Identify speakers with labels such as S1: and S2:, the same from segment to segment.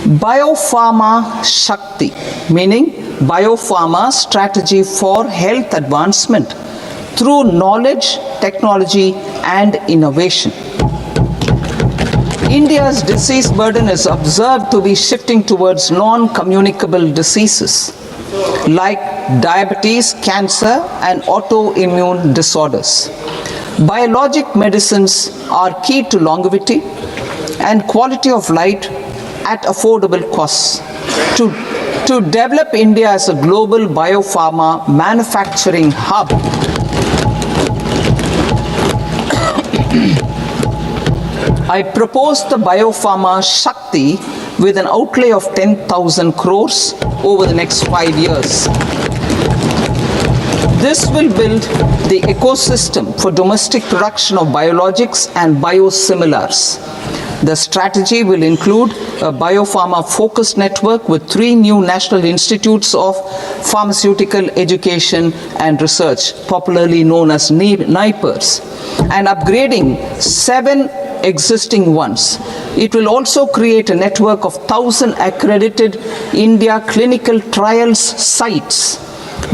S1: Biopharma Shakti, meaning biopharma strategy for health advancement through knowledge, technology, and innovation. India's disease burden is observed to be shifting towards non-communicable diseases like diabetes, cancer, and autoimmune disorders. Biologic medicines are key to longevity and quality of life at affordable costs. To develop India as a global biopharma manufacturing hub, I propose the Biopharma Shakti with an outlay of 10,000 crores over the next 5 years. This will build the ecosystem for domestic production of biologics and biosimilars. The strategy will include a biopharma-focused network with 3 new national institutes of pharmaceutical education and research, popularly known as NIPERs, and upgrading 7 existing ones. It will also create a network of 1,000 accredited India clinical trials sites.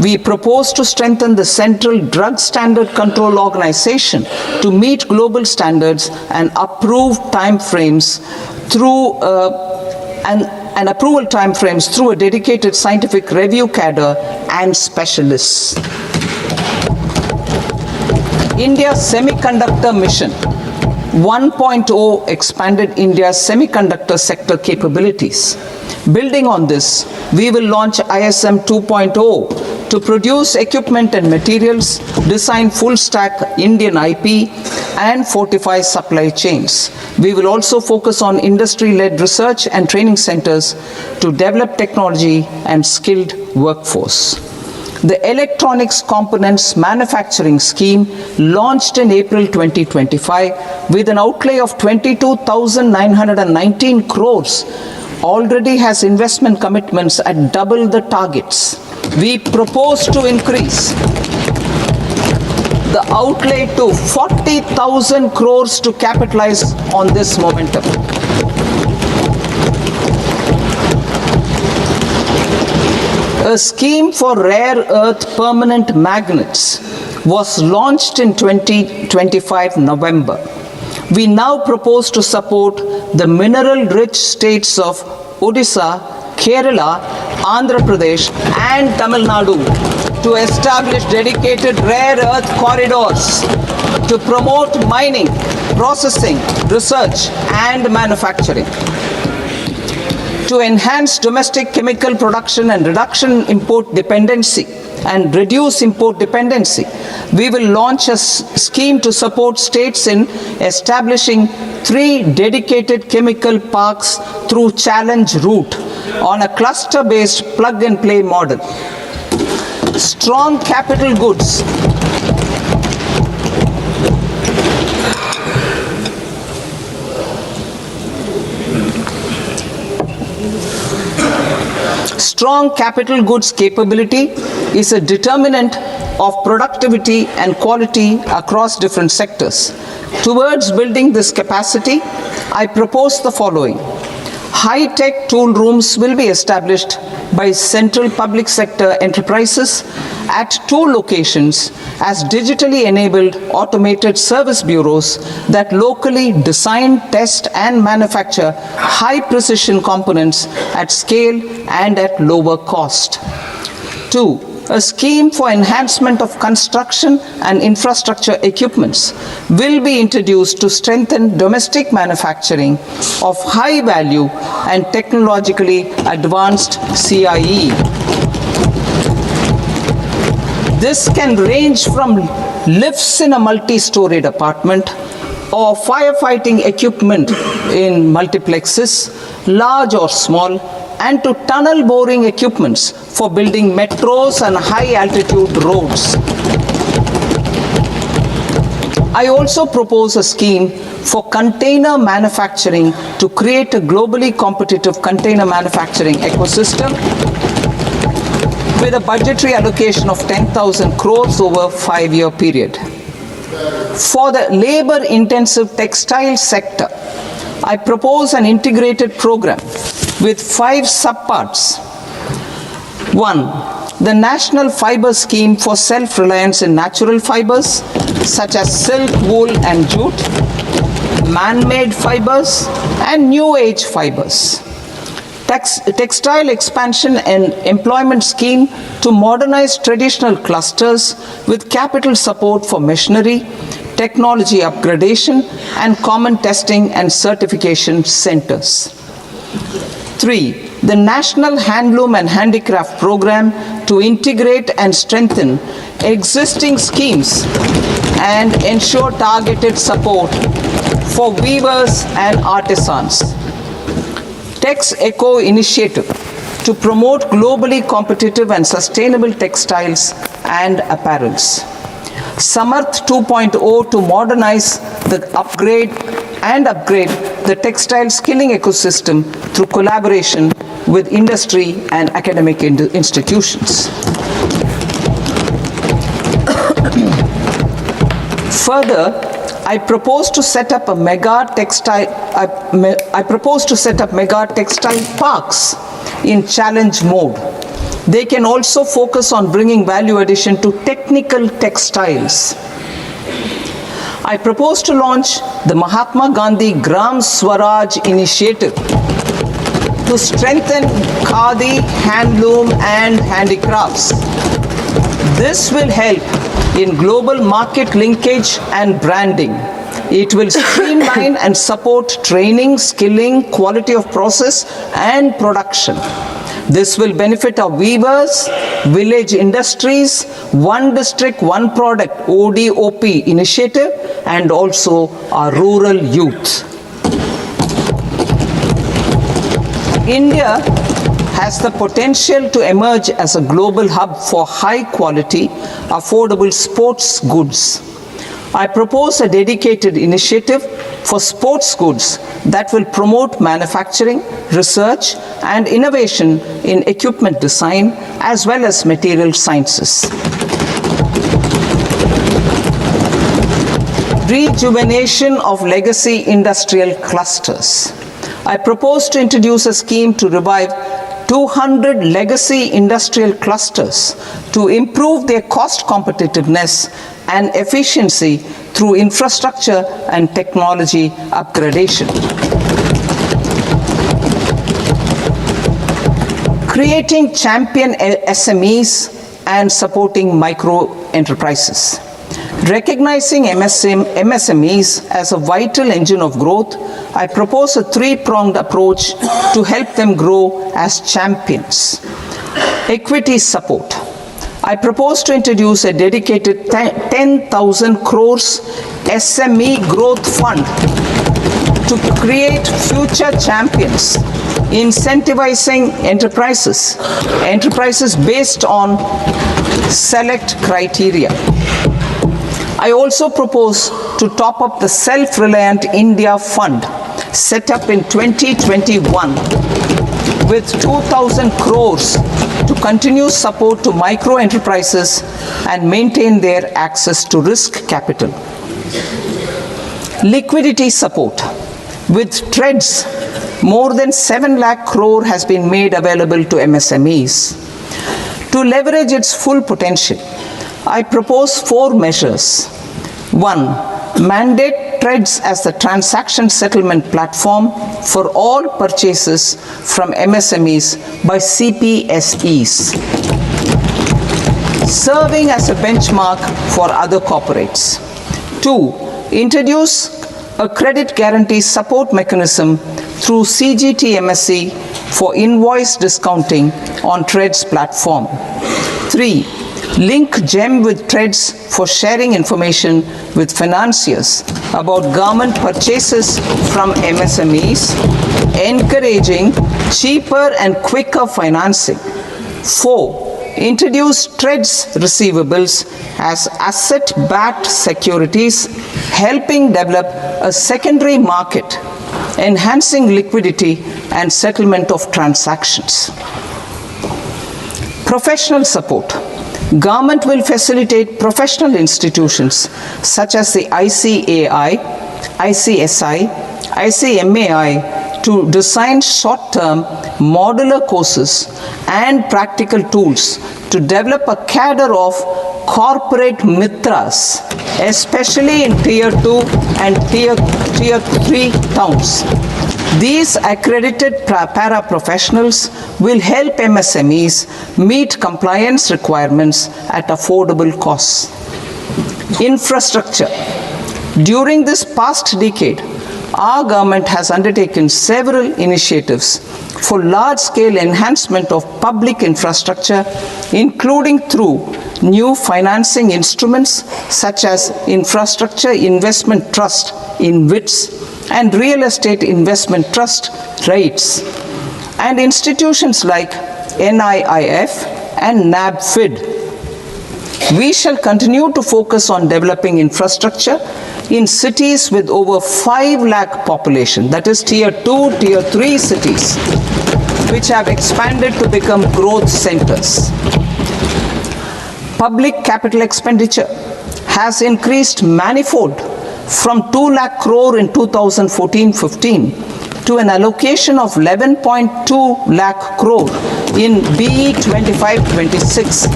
S1: We propose to strengthen the Central Drug Standard Control Organization to meet global standards and approve timeframes through and approval timeframes through a dedicated scientific review cadre and specialists. India Semiconductor Mission 1.0 expanded India's semiconductor sector capabilities. Building on this, we will launch ISM 2.0 to produce equipment and materials, design full-stack Indian IP, and fortify supply chains. We will also focus on industry-led research and training centers to develop technology and skilled workforce. The Electronics Components Manufacturing Scheme, launched in April 2025 with an outlay of 22,919 crores, already has investment commitments at double the targets. We propose to increase the outlay to 40,000 crores to capitalize on this momentum. A scheme for rare earth permanent magnets was launched in 2025 November. We now propose to support the mineral-rich states of Odisha, Kerala, Andhra Pradesh, and Tamil Nadu to establish dedicated rare earth corridors to promote mining, processing, research, and manufacturing. To enhance domestic chemical production and reduce import dependency, we will launch a scheme to support states in establishing 3 dedicated chemical parks through challenge route on a cluster-based plug-and-play model. Strong capital goods. Strong capital goods capability is a determinant of productivity and quality across different sectors. Towards building this capacity, I propose the following. High-tech tool rooms will be established by central public sector enterprises at 2 locations as digitally enabled automated service bureaus that locally design, test, and manufacture high-precision components at scale and at lower cost. 2. A scheme for enhancement of construction and infrastructure equipments will be introduced to strengthen domestic manufacturing of high value and technologically advanced CIE. This can range from lifts in a multi-storied apartment or firefighting equipment in multiplexes, large or small, and to tunnel boring equipments for building metros and high-altitude roads. I also propose a scheme for container manufacturing to create a globally competitive container manufacturing ecosystem with a budgetary allocation of 10,000 crores over a 5-year period. For the labor-intensive textile sector, I propose an integrated program with 5 subparts. 1. The National Fiber Scheme for Self-Reliance in Natural Fibers, such as silk, wool and jute, man-made fibers and new age fibers. Textile expansion and employment scheme to modernize traditional clusters with capital support for machinery, technology upgradation and common testing and certification centers. 3. The National Handloom and Handicraft Program to integrate and strengthen existing schemes and ensure targeted support for weavers and artisans. Tex Eco Initiative to promote globally competitive and sustainable textiles and apparels. Samarth 2.0 to modernize the upgrade the textile skilling ecosystem through collaboration with industry and academic institutions. Further, I propose to set up mega textile parks in challenge mode. They can also focus on bringing value addition to technical textiles. I propose to launch the Mahatma Gandhi Gram Swaraj initiative to strengthen khadi, handloom and handicrafts. This will help in global market linkage and branding. It will streamline and support training, skilling, quality of process and production. This will benefit our weavers, village industries, one district, one product ODOP initiative and also our rural youth. India has the potential to emerge as a global hub for high quality, affordable sports goods. I propose a dedicated initiative for sports goods that will promote manufacturing, research and innovation in equipment design as well as material sciences. Rejuvenation of legacy industrial clusters. I propose to introduce a scheme to revive 200 legacy industrial clusters to improve their cost competitiveness and efficiency through infrastructure and technology upgradation. Creating champion SMEs and supporting micro enterprises. Recognizing MSMEs as a vital engine of growth, I propose a 3-pronged approach to help them grow as champions. Equity support. I propose to introduce a dedicated 10,000 crores SME growth fund to create future champions, incentivizing enterprises based on select criteria. I also propose to top up the Self-Reliant India Fund set up in 2021 with 2,000 crores to continue support to micro enterprises and maintain their access to risk capital. Liquidity support. With TREDS, more than 7 lakh crore has been made available to MSMEs. To leverage its full potential, I propose 4 measures. 1. Mandate TREDS as the transaction settlement platform for all purchases from MSMEs by CPSEs, serving as a benchmark for other corporates. 2. Introduce a credit guarantee support mechanism through CGTMSE for invoice discounting on TREDS platform. 3. Link GEM with TREDS for sharing information with financiers about government purchases from MSMEs, encouraging cheaper and quicker financing. 4. Introduce TREDS receivables as asset-backed securities, helping develop a secondary market, enhancing liquidity and settlement of transactions. Professional support. Government will facilitate professional institutions such as the ICAI, ICSI, ICMAI to design short-term modular courses and practical tools to develop a cadre of corporate mitras, especially in Tier 2 and Tier 3 towns. These accredited para-professionals will help MSMEs meet compliance requirements at affordable costs. Infrastructure. During this past decade, our government has undertaken several initiatives for large-scale enhancement of public infrastructure, including through new financing instruments such as Infrastructure Investment Trust in WITS and Real Estate Investment Trust REITs, and institutions like NIIF and NABFID. We shall continue to focus on developing infrastructure in cities with over 5 lakh population, that is Tier 2, Tier 3 cities, which have expanded to become growth centers. Public capital expenditure has increased manifold from 2 lakh crore in 2014-15 to an allocation of 11.2 lakh crore in BE 25-26.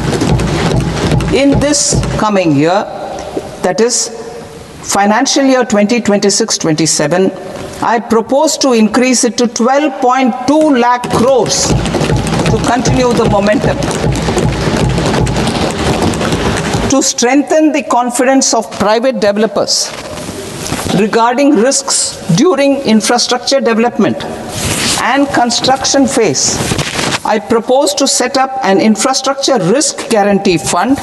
S1: In this coming year, that is financial year 2026-27, I propose to increase it to 12.2 lakh crores to continue the momentum. To strengthen the confidence of private developers regarding risks during infrastructure development and construction phase, I propose to set up an infrastructure risk guarantee fund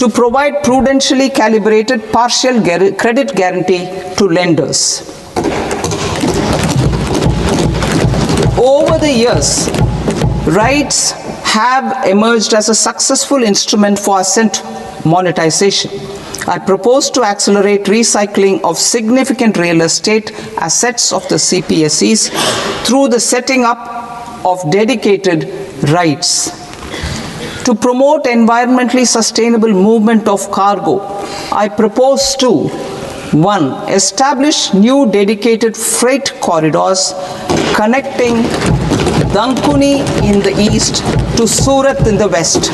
S1: to provide prudentially calibrated partial credit guarantee to lenders. Over the years, REITs have emerged as a successful instrument for asset monetization. I propose to accelerate recycling of significant real estate assets of the CPSEs through the setting up of dedicated REITs. To promote environmentally sustainable movement of cargo, I propose to 1. Establish new dedicated freight corridors connecting Dankuni in the east to Surat in the west.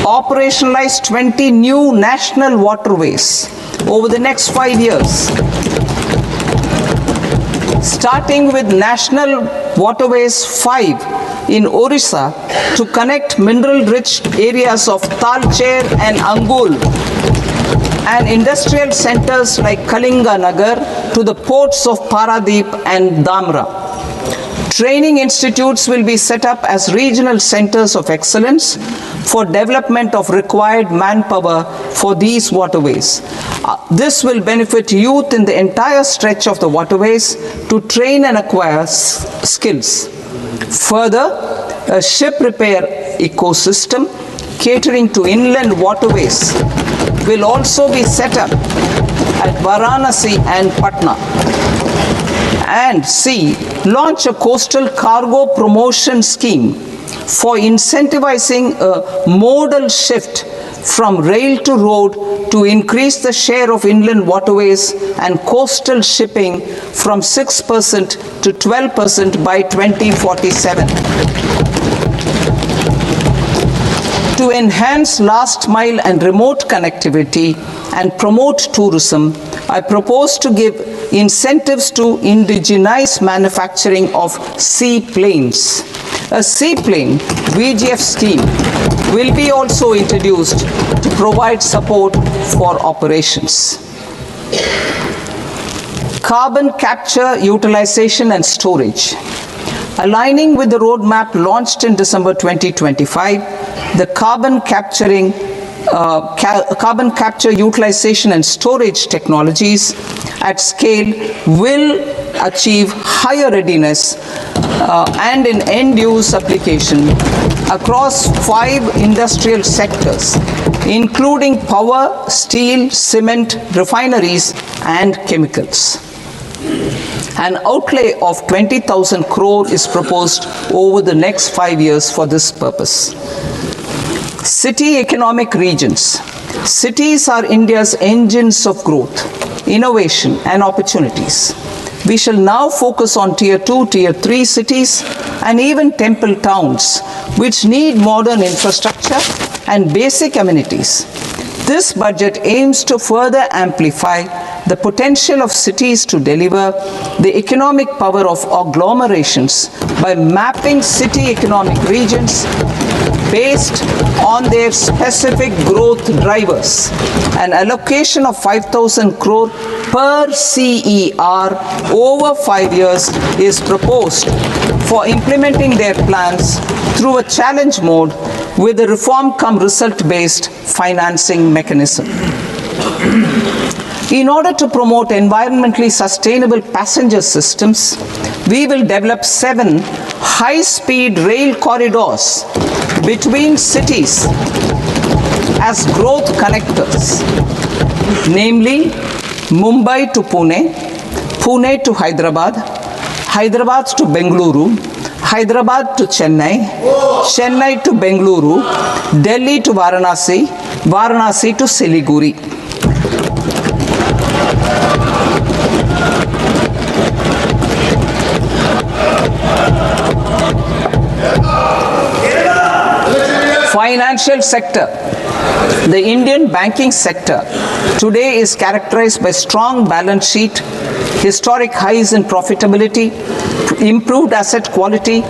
S1: Operationalize 20 new national waterways over the next 5 years, starting with National Waterways 5 in Orissa to connect mineral-rich areas of Talcher and Angul and industrial centers like Kalinga Nagar to the ports of Paradeep and Dhamra. Training institutes will be set up as regional centers of excellence for development of required manpower for these waterways. This will benefit youth in the entire stretch of the waterways to train and acquire skills. Further, a ship repair ecosystem catering to inland waterways will also be set up at Varanasi and Patna. And C, launch a coastal cargo promotion scheme for incentivizing a modal shift from rail to road to increase the share of inland waterways and coastal shipping from 6% to 12% by 2047. To enhance last mile and remote connectivity and promote tourism, I propose to give incentives to indigenize manufacturing of seaplanes. A seaplane VGF scheme will be also introduced to provide support for operations. Carbon capture, utilization and storage. Aligning with the roadmap launched in December 2025, the carbon capture, utilization and storage technologies at scale will achieve higher readiness and in end-use application across 5 industrial sectors, including power, steel, cement, refineries, and chemicals. An outlay of 20,000 crore is proposed over the next 5 years for this purpose. City economic regions. Cities are India's engines of growth, innovation, and opportunities. We shall now focus on Tier 2, Tier 3 cities and even temple towns, which need modern infrastructure and basic amenities. This budget aims to further amplify the potential of cities to deliver the economic power of agglomerations by mapping city economic regions based on their specific growth drivers. An allocation of 5,000 crore per CER over 5 years is proposed for implementing their plans through a challenge mode with a reform cum result based financing mechanism. In order to promote environmentally sustainable passenger systems, we will develop 7 high-speed rail corridors between cities as growth connectors, namely Mumbai to Pune, Pune to Hyderabad, Hyderabad to Bengaluru, Hyderabad to Chennai, Chennai to Bengaluru, Delhi to Varanasi, Varanasi to Siliguri. Financial sector. The Indian banking sector today is characterized by strong balance sheet, historic highs in profitability, improved asset quality,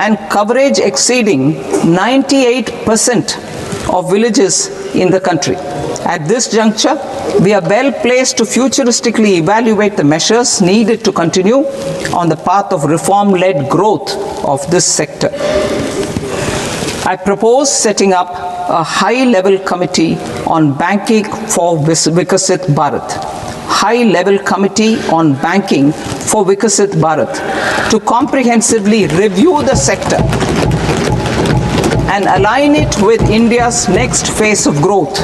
S1: and coverage exceeding 98% of villages in the country. At this juncture, we are well placed to futuristically evaluate the measures needed to continue on the path of reform-led growth of this sector. I propose setting up a high-level committee on banking for Vikasit Bharat. High-level committee on banking for Vikasit Bharat to comprehensively review the sector and align it with India's next phase of growth,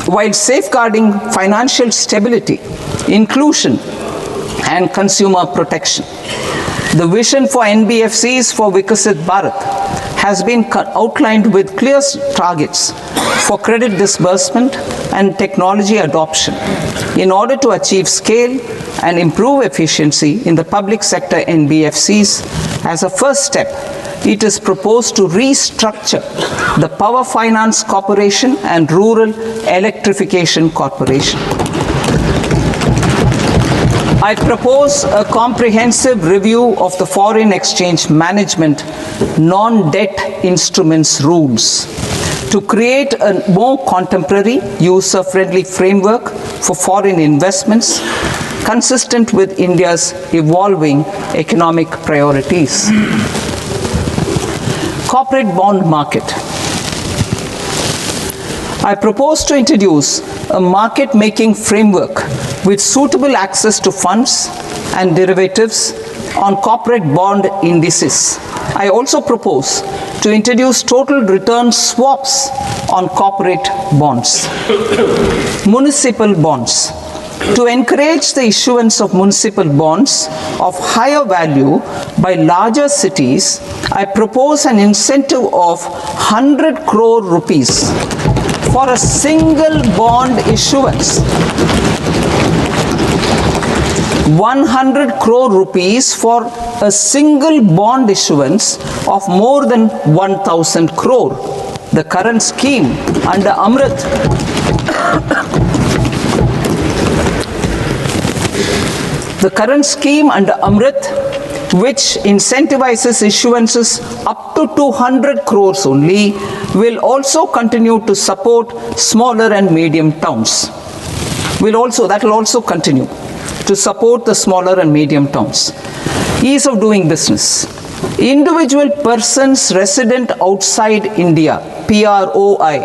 S1: while safeguarding financial stability, inclusion, and consumer protection. The vision for NBFCs for Vikasit Bharat has been outlined with clear targets for credit disbursement and technology adoption in order to achieve scale and improve efficiency in the public sector NBFCs. As a first step, it is proposed to restructure the Power Finance Corporation and Rural Electrification Corporation. I propose a comprehensive review of the foreign exchange management non-debt instruments rules to create a more contemporary, user-friendly framework for foreign investments consistent with India's evolving economic priorities. Corporate bond market. I propose to introduce a market-making framework with suitable access to funds and derivatives on corporate bond indices. I also propose to introduce total return swaps on corporate bonds. Municipal bonds. To encourage the issuance of municipal bonds of higher value by larger cities, I propose an incentive of 100 crore rupees for a single bond issuance. 100 crore rupees for a single bond issuance of more than 1,000 crore. The current scheme under Amrit which incentivizes issuances up to 200 crores only, will also continue to support smaller and medium towns. That will also continue to support the smaller and medium towns. Ease of doing business. Individual persons resident outside India, PROI,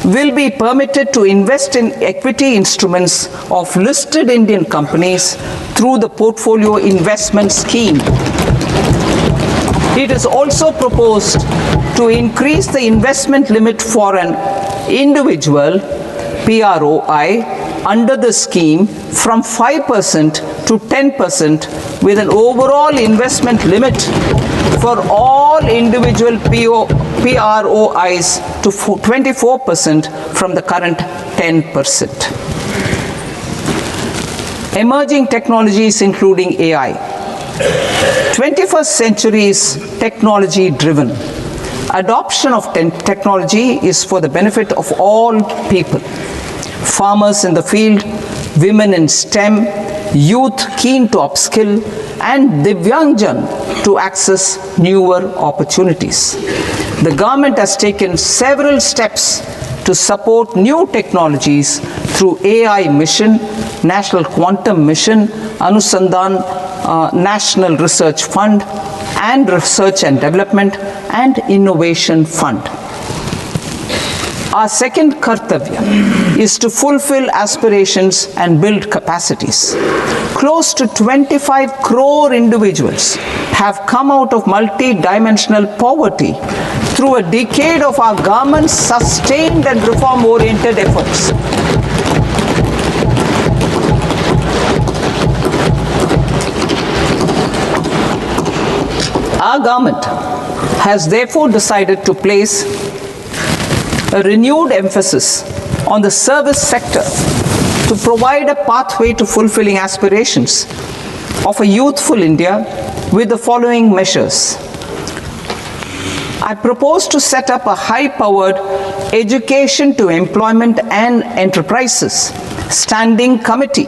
S1: will be permitted to invest in equity instruments of listed Indian companies through the Portfolio Investment Scheme. It is also proposed to increase the investment limit for an individual PROI under the scheme from 5% to 10%, with an overall investment limit for all individual PROIs to 24% from the current 10%. Emerging technologies including AI. 21st century is technology driven. Adoption of technology is for the benefit of all people. Farmers in the field, women in STEM, youth keen to upskill, and Divyangjan to access newer opportunities. The government has taken several steps to support new technologies through AI Mission, National Quantum Mission, Anusandhan National Research Fund, and Research and Development and Innovation Fund. Our second kartavya is to fulfill aspirations and build capacities. Close to 25 crore individuals have come out of multi-dimensional poverty through a decade of our government's sustained and reform-oriented efforts. Our government has therefore decided to place a renewed emphasis on the service sector to provide a pathway to fulfilling aspirations of a youthful India with the following measures. I propose to set up a high-powered education to employment and enterprises standing committee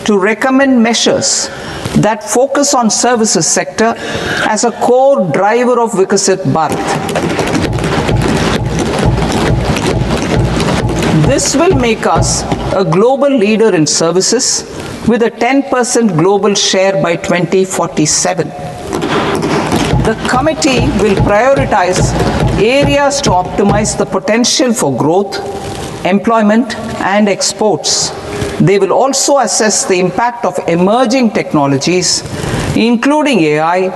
S1: to recommend measures that focus on services sector as a core driver of Vikasit Bharat. This will make us a global leader in services with a 10% global share by 2047. The committee will prioritize areas to optimize the potential for growth, employment, and exports. They will also assess the impact of emerging technologies, including AI,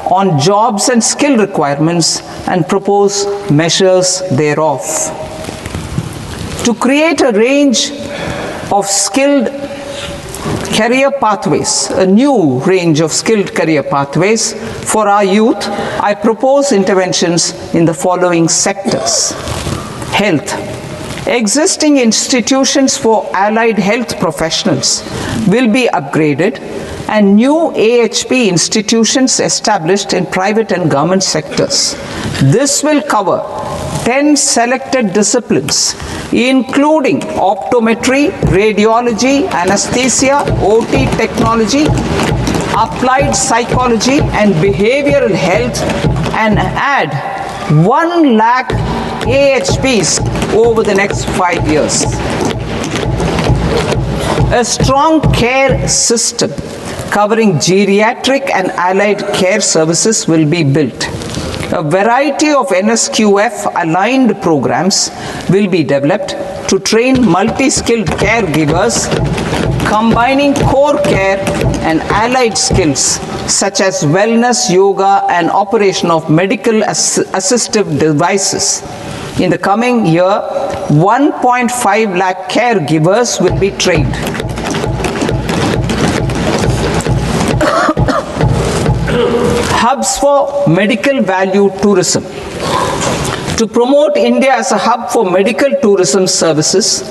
S1: on jobs and skill requirements and propose measures thereof. To create a range of skilled career pathways, a new range of skilled career pathways for our youth, I propose interventions in the following sectors. Health. Existing institutions for allied health professionals will be upgraded and new AHP institutions established in private and government sectors. This will cover 10 selected disciplines, including optometry, radiology, anesthesia, OT technology, applied psychology, and behavioral health, and add 1 lakh AHPs over the next 5 years. A strong care system covering geriatric and allied care services will be built. A variety of NSQF-aligned programs will be developed to train multi-skilled caregivers, combining core care and allied skills such as wellness, yoga, and operation of medical assistive devices. In the coming year, 1.5 lakh caregivers will be trained. Hubs for medical value tourism. To promote India as a hub for medical tourism services,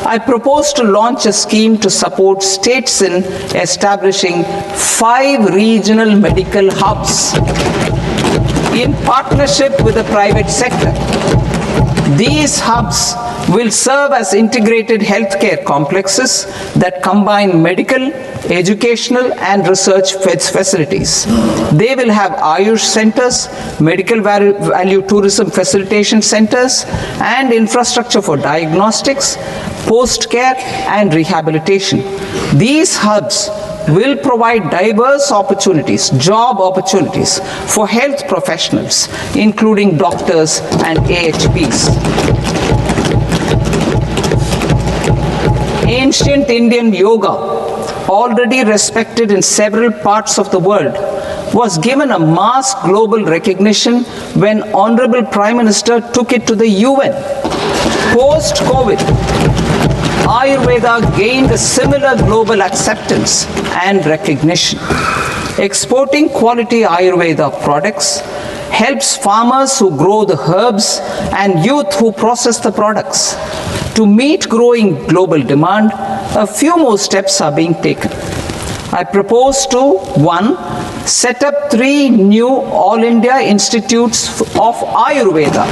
S1: I propose to launch a scheme to support states in establishing 5 regional medical hubs in partnership with the private sector. These hubs will serve as integrated healthcare complexes that combine medical, educational, and research facilities. They will have Ayush centers, medical value tourism facilitation centers, and infrastructure for diagnostics, post-care, and rehabilitation. These hubs will provide diverse opportunities, job opportunities for health professionals, including doctors and AHPs. Ancient Indian yoga, already respected in several parts of the world, was given a mass global recognition when Honorable Prime Minister took it to the UN. Post-COVID, Ayurveda gained a similar global acceptance and recognition. Exporting quality Ayurveda products helps farmers who grow the herbs and youth who process the products. To meet growing global demand, a few more steps are being taken. I propose to 1. Set up 3 new All India Institutes of Ayurveda.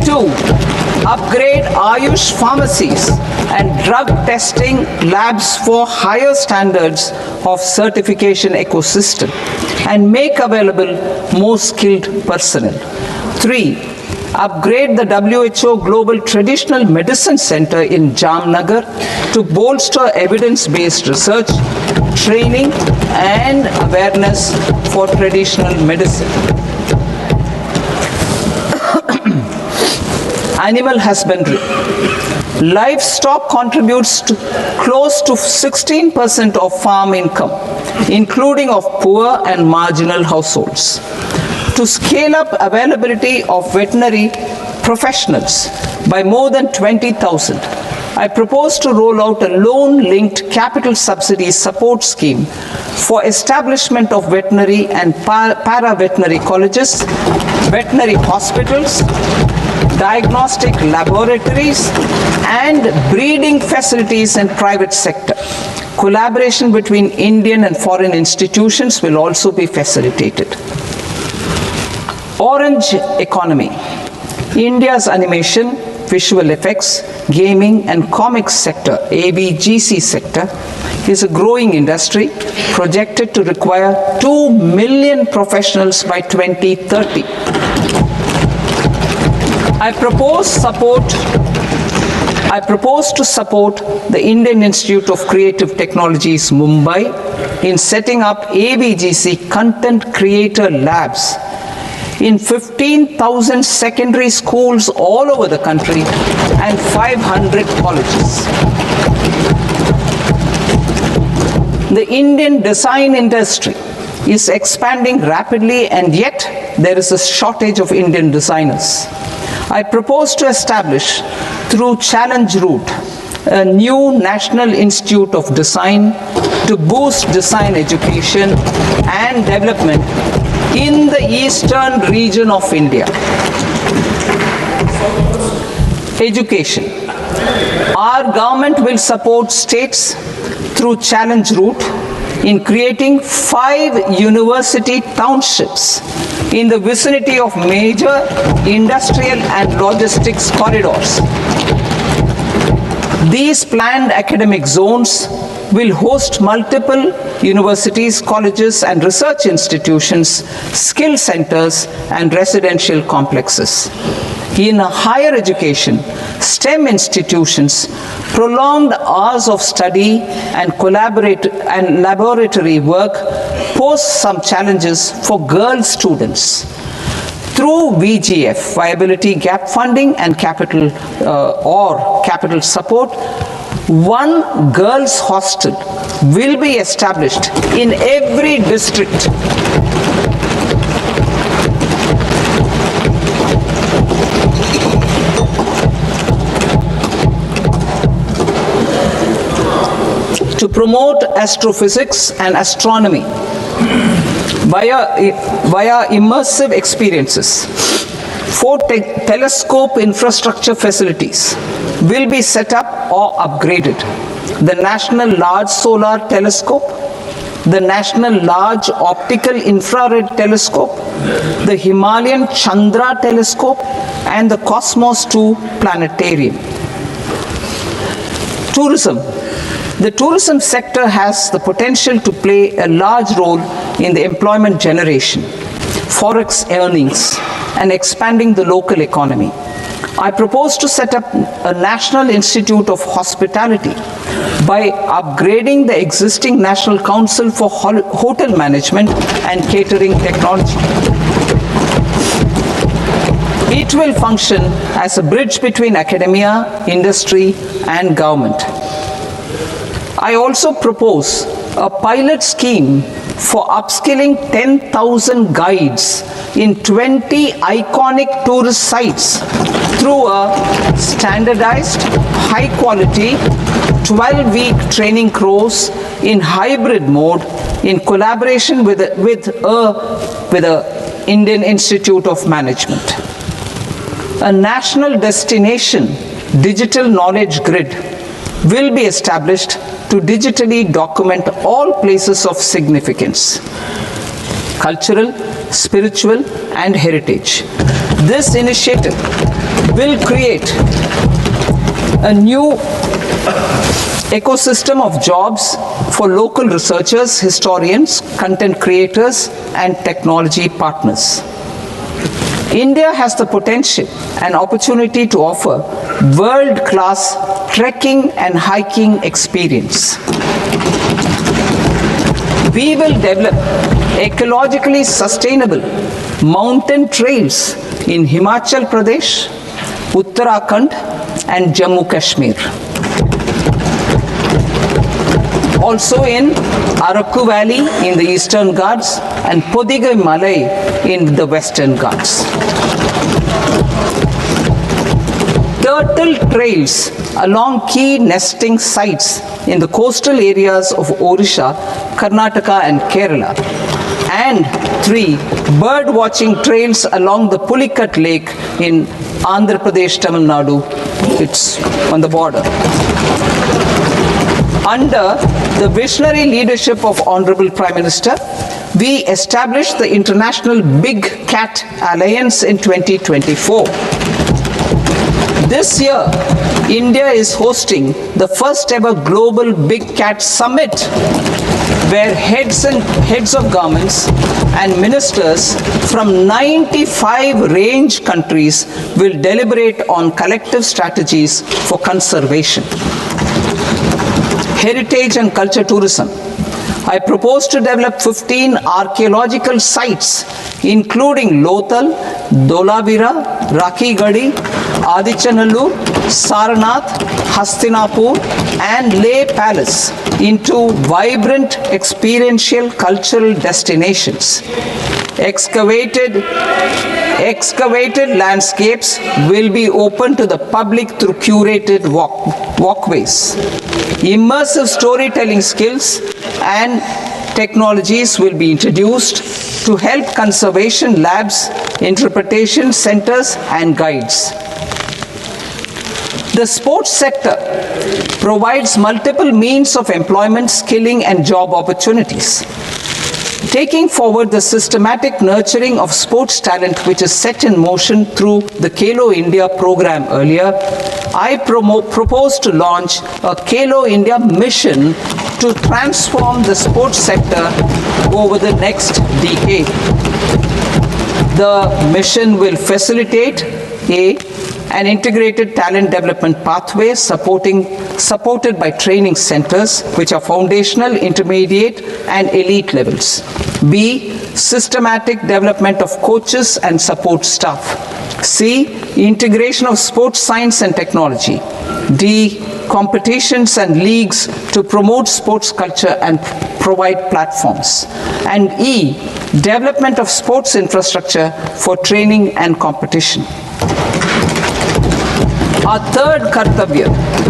S1: 2. Upgrade Ayush pharmacies and drug testing labs for higher standards of certification ecosystem and make available more skilled personnel. 3. Upgrade the WHO Global Traditional Medicine Center in Jamnagar to bolster evidence-based research, training and awareness for traditional medicine. Animal husbandry. Livestock contributes to close to 16% of farm income, including of poor and marginal households. To scale up availability of veterinary professionals by more than 20,000, I propose to roll out a loan-linked capital subsidy support scheme for establishment of veterinary and para-veterinary colleges, veterinary hospitals, diagnostic laboratories, and breeding facilities in private sector. Collaboration between Indian and foreign institutions will also be facilitated. Orange economy. India's animation, visual effects, gaming and comics sector, ABGC sector, is a growing industry projected to require 2 million professionals by 2030. I propose to support the Indian Institute of Creative Technologies, Mumbai, in setting up ABGC content creator labs in 15,000 secondary schools all over the country and 500 colleges. The Indian design industry is expanding rapidly, and yet there is a shortage of Indian designers. I propose to establish, through Challenge Route, a new National Institute of Design to boost design education and development in the eastern region of India. Education. Our government will support states through Challenge Route in creating 5 university townships in the vicinity of major industrial and logistics corridors. These planned academic zones will host multiple universities, colleges and research institutions, skill centers and residential complexes. In higher education, STEM institutions, prolonged hours of study and laboratory work pose some challenges for girl students. Through VGF, Viability Gap Funding and capital support, 1 girls' hostel will be established in every district. To promote astrophysics and astronomy via immersive experiences, 4 telescope infrastructure facilities will be set up or upgraded. The National Large Solar Telescope, the National Large Optical Infrared Telescope, the Himalayan Chandra Telescope, and the Cosmos 2 Planetarium. Tourism. The tourism sector has the potential to play a large role in the employment generation, forex earnings, and expanding the local economy. I propose to set up a National Institute of Hospitality by upgrading the existing National Council for Hotel Management and Catering Technology. It will function as a bridge between academia, industry, and government. I also propose a pilot scheme for upskilling 10,000 guides in 20 iconic tourist sites through a standardized, high-quality, 12-week training course in hybrid mode in collaboration with the Indian Institute of Management. A national destination digital knowledge grid will be established to digitally document all places of significance, cultural, spiritual, and heritage. This initiative will create a new ecosystem of jobs for local researchers, historians, content creators, and technology partners. India has the potential and opportunity to offer world-class trekking and hiking experience. We will develop ecologically sustainable mountain trails in Himachal Pradesh, Uttarakhand, and Jammu Kashmir. Also in Araku Valley in the Eastern Ghats and Podigai Malai in the Western Ghats. Turtle trails along key nesting sites in the coastal areas of Odisha, Karnataka, and Kerala. And 3 bird watching trails along the Pulikat Lake in Andhra Pradesh, Tamil Nadu. It's on the border. Under the visionary leadership of Honorable Prime Minister, we established the International Big Cat Alliance in 2024. This year, India is hosting the first ever Global Big Cat Summit, where heads of governments and ministers from 95 range countries will deliberate on collective strategies for conservation. Heritage and culture tourism. I propose to develop 15 archaeological sites, including Lothal, Dolavira, Rakigadi, Adichanallur, Saranath, Hastinapur, and Leh Palace into vibrant experiential cultural destinations. Excavated landscapes will be open to the public through curated walkways. Immersive storytelling skills and technologies will be introduced to help conservation labs, interpretation centers, and guides. The sports sector provides multiple means of employment, skilling, and job opportunities. Taking forward the systematic nurturing of sports talent which is set in motion through the Khelo India program earlier, I propose to launch a Khelo India mission to transform the sports sector over the next decade. The mission will facilitate an integrated talent development pathway supported by training centers which are foundational, intermediate, and elite levels. B, systematic development of coaches and support staff. C, integration of sports science and technology. D, competitions and leagues to promote sports culture and provide platforms. And E, development of sports infrastructure for training and competition. Our third Kartavya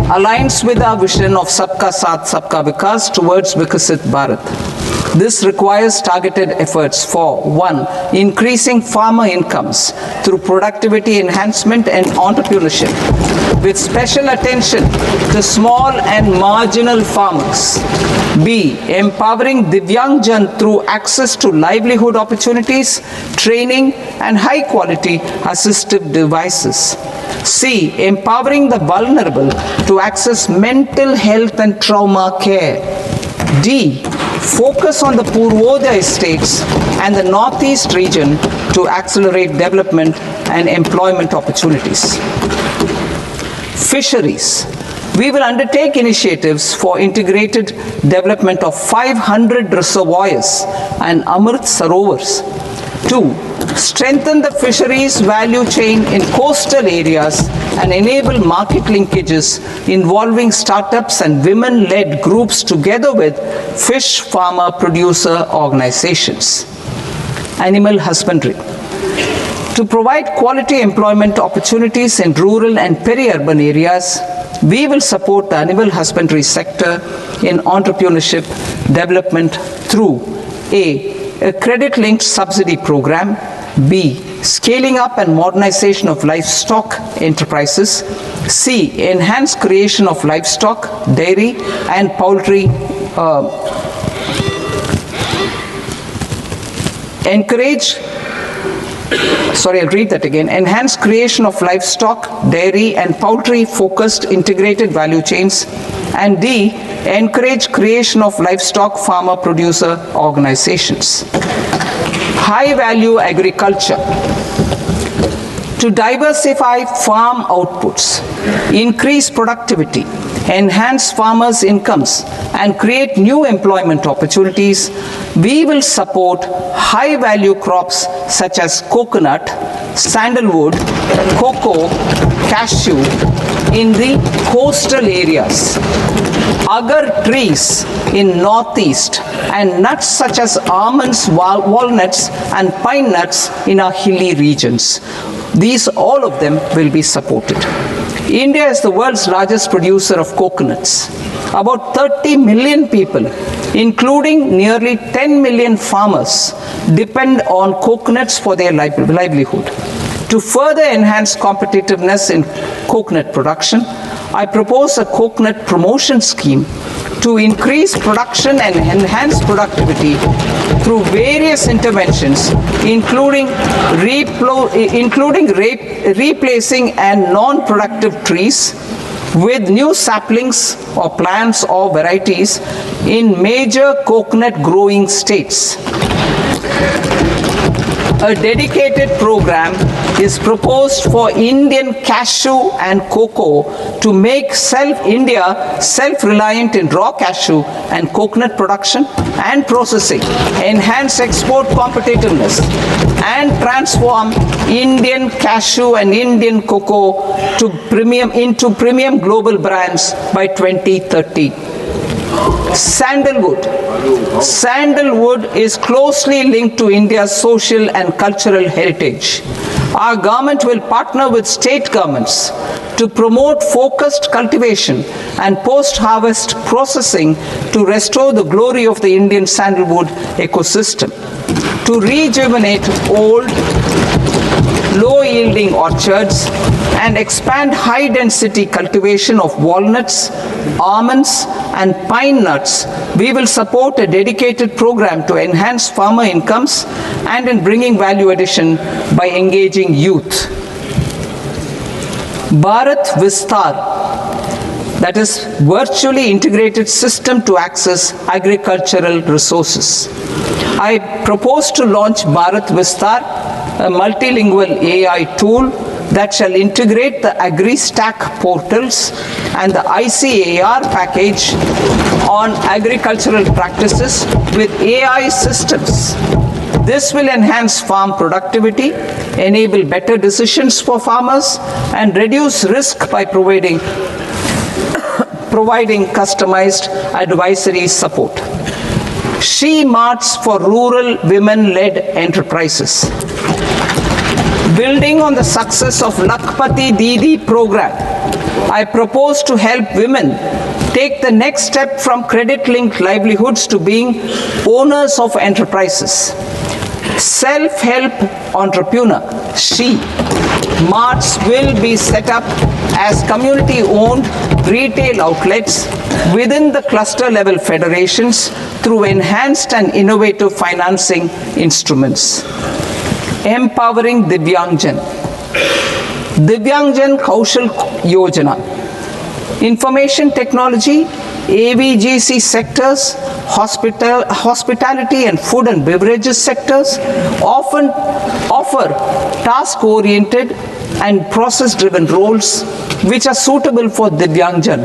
S1: aligns with our vision of Sabka Saath, Sabka Vikas towards Vikasit Bharat. This requires targeted efforts for 1. Increasing farmer incomes through productivity enhancement and entrepreneurship, with special attention to small and marginal farmers. B. Empowering Divyangjan through access to livelihood opportunities, training, and high-quality assistive devices. C. Empowering the vulnerable to access mental health and trauma care. D. Focus on the Purvodaya states and the Northeast region to accelerate development and employment opportunities. Fisheries. We will undertake initiatives for integrated development of 500 reservoirs and Amrit Sarovars. 2. Strengthen the fisheries value chain in coastal areas and enable market linkages involving startups and women-led groups together with fish farmer producer organizations. Animal husbandry. To provide quality employment opportunities in rural and peri-urban areas, we will support the animal husbandry sector in entrepreneurship development through a credit-linked subsidy program, B. Scaling up and modernization of livestock enterprises. C. Enhanced creation of livestock, dairy and poultry. I'll read that again. Enhanced creation of livestock, dairy and poultry focused integrated value chains. And D. Encourage creation of livestock farmer producer organizations. High value agriculture. To diversify farm outputs, increase productivity, enhance farmers' incomes, and create new employment opportunities, we will support high-value crops such as coconut, sandalwood, cocoa, cashew in the coastal areas, agar trees in northeast, and nuts such as almonds, walnuts, and pine nuts in our hilly regions. These, all of them, will be supported. India is the world's largest producer of coconuts. About 30 million people, including nearly 10 million farmers, depend on coconuts for their livelihood. To further enhance competitiveness in coconut production, I propose a coconut promotion scheme to increase production and enhance productivity through various interventions, including replacing and non-productive trees with new saplings or plants or varieties in major coconut growing states. A dedicated program is proposed for Indian cashew and cocoa to make India self-reliant in raw cashew and coconut production and processing, enhance export competitiveness, and transform Indian cashew and Indian cocoa into premium global brands by 2030. Sandalwood. Sandalwood is closely linked to India's social and cultural heritage. Our government will partner with state governments to promote focused cultivation and post-harvest processing to restore the glory of the Indian sandalwood ecosystem, to rejuvenate old, low-yielding orchards and expand high-density cultivation of walnuts, almonds, and pine nuts. We will support a dedicated program to enhance farmer incomes and in bringing value addition by engaging youth. Bharat Vistar, that is virtually integrated system to access agricultural resources. I propose to launch Bharat Vistar, a multilingual AI tool that shall integrate the AgriStack portals and the ICAR package on agricultural practices with AI systems. This will enhance farm productivity, enable better decisions for farmers, and reduce risk by providing customized advisory support. She Marts for rural women-led enterprises. Building on the success of Lakpati Didi program, I propose to help women take the next step from credit-linked livelihoods to being owners of enterprises. Self-help entrepreneur, She Marts will be set up as community-owned retail outlets within the cluster-level federations through enhanced and innovative financing instruments. Empowering Divyangjan. Divyangjan Kaushal Yojana. Information technology, AVGC sectors, hospitality and food and beverages sectors often offer task-oriented and process-driven roles which are suitable for Divyangjan.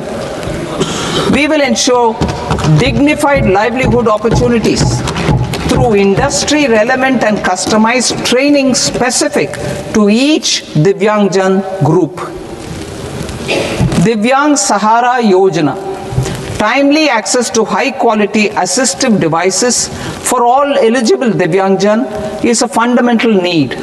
S1: We will ensure dignified livelihood opportunities through industry-relevant and customized training specific to each Divyangjan group. Divyang Sahara Yojana. Timely access to high-quality assistive devices for all eligible Divyangjan is a fundamental need.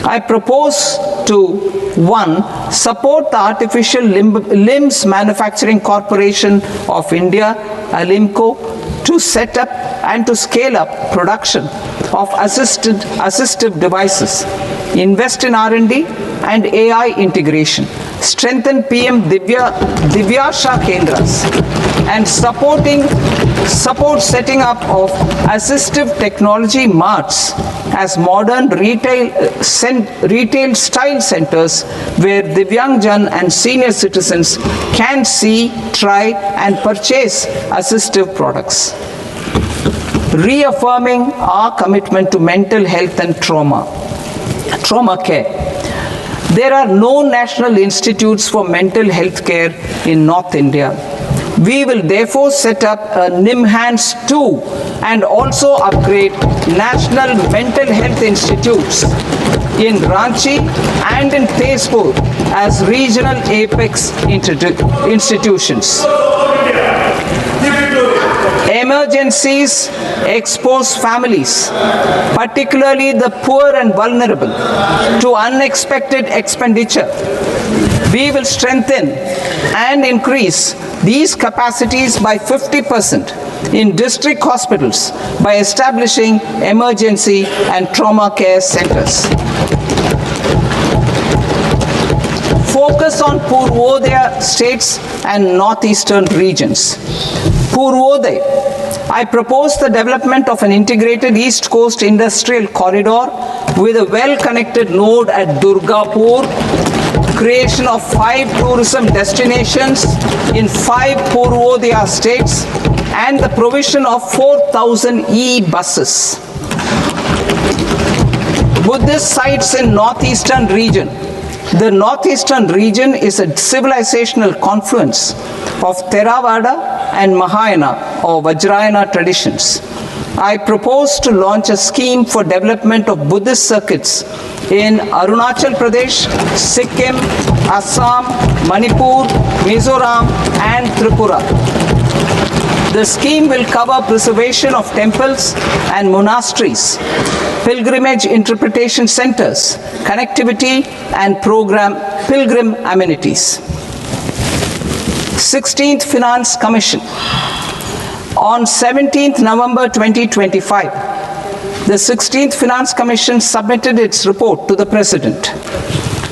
S1: I propose to 1. Support the Artificial Limbs Manufacturing Corporation of India, ALIMCO, to set up and to scale up production of assistive devices, invest in R&D and AI integration, strengthen PM Divyasha Kendras, and support setting up of assistive technology marts as modern retail style centers where Divyangjan and senior citizens can see, try and purchase assistive products. Reaffirming our commitment to mental health and trauma care. There are no national institutes for mental health care in North India. We will therefore set up a NIMHANS 2 and also upgrade national mental health institutes in Ranchi and in Tezpur as regional apex institutions. Emergencies expose families, particularly the poor and vulnerable, to unexpected expenditure. We will strengthen and increase these capacities by 50% in district hospitals by establishing emergency and trauma care centers. Focus on Purvodaya states and northeastern regions. Purvodaya, I propose the development of an integrated East Coast industrial corridor with a well-connected node at Durgapur, creation of 5 tourism destinations in 5 Purvodaya states, and the provision of 4,000 e-buses. Buddhist sites in northeastern region. The northeastern region is a civilizational confluence of Theravada and Mahayana or Vajrayana traditions. I propose to launch a scheme for development of Buddhist circuits in Arunachal Pradesh, Sikkim, Assam, Manipur, Mizoram and Tripura. The scheme will cover preservation of temples and monasteries, pilgrimage interpretation centers, connectivity and pilgrim amenities. 16th Finance Commission. On 17th November 2025, the 16th Finance Commission submitted its report to the President.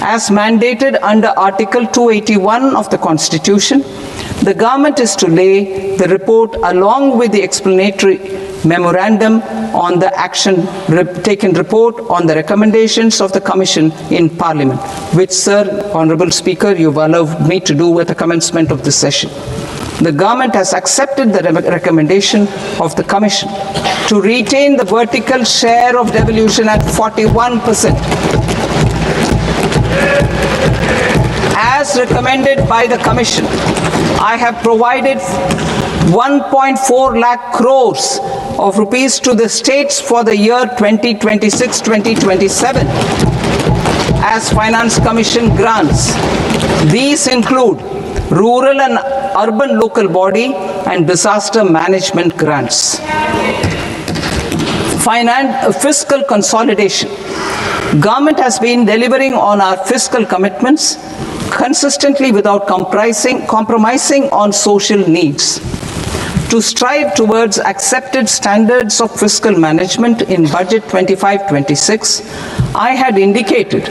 S1: As mandated under Article 281 of the Constitution, the government is to lay the report along with the explanatory memorandum on the action taken report on the recommendations of the Commission in Parliament, which, Sir, Honourable Speaker, you've allowed me to do at the commencement of this session. The government has accepted the recommendation of the Commission to retain the vertical share of devolution at 41%. As recommended by the Commission, I have provided 1.4 lakh crores of rupees to the states for the year 2026-2027 as Finance Commission grants. These include rural and urban local body and disaster management grants. Fiscal consolidation. Government has been delivering on our fiscal commitments consistently without compromising on social needs. To strive towards accepted standards of fiscal management in Budget 25-26, I had indicated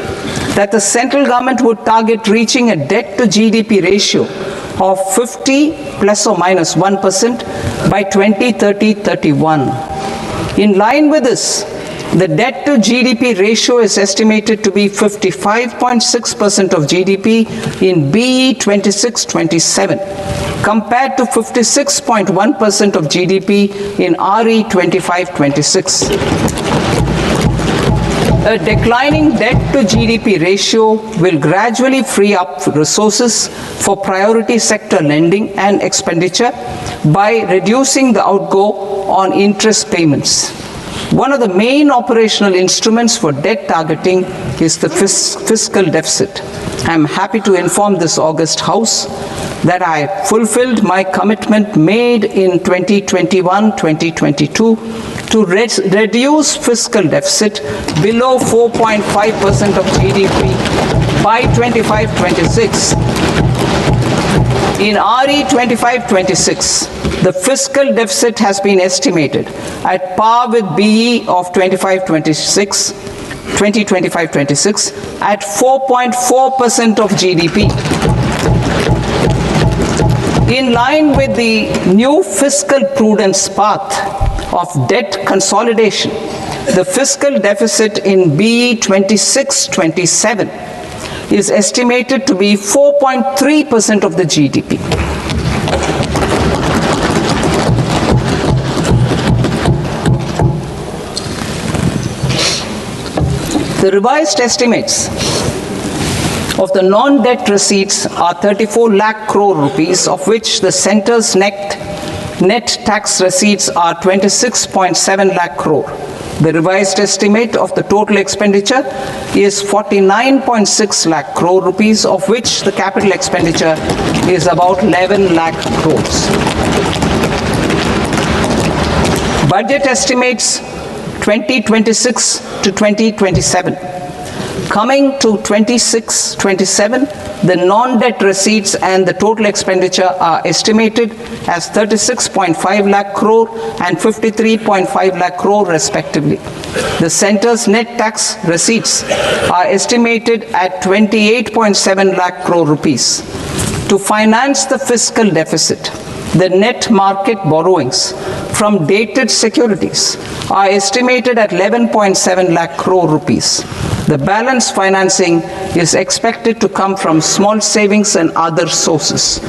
S1: that the central government would target reaching a debt to GDP ratio of 50 plus or minus 1% by 2030-31. In line with this, the debt to GDP ratio is estimated to be 55.6% of GDP in BE 26-27, compared to 56.1% of GDP in RE 25-26. A declining debt to GDP ratio will gradually free up resources for priority sector lending and expenditure by reducing the outgo on interest payments. One of the main operational instruments for debt targeting is the fiscal deficit. I am happy to inform this august House that I fulfilled my commitment made in 2021-2022 to reduce fiscal deficit below 4.5% of GDP by 25-26. In RE 25-26, The fiscal deficit has been estimated at par with BE of 2025-26 at 4.4% of GDP. In line with the new fiscal prudence path of debt consolidation, the fiscal deficit in BE 26-27 is estimated to be 4.3% of the GDP. The revised estimates of the non-debt receipts are 34 lakh crore rupees, of which the centre's net tax receipts are 26.7 lakh crore. The revised estimate of the total expenditure is 49.6 lakh crore rupees, of which the capital expenditure is about 11 lakh crores. Budget estimates 2026 to 2027. Coming to 26-27, the non-debt receipts and the total expenditure are estimated as 36.5 lakh crore and 53.5 lakh crore respectively. The centre's net tax receipts are estimated at 28.7 lakh crore rupees. To finance the fiscal deficit, the net market borrowings from dated securities are estimated at 11.7 lakh crore rupees. The balance financing is expected to come from small savings and other sources.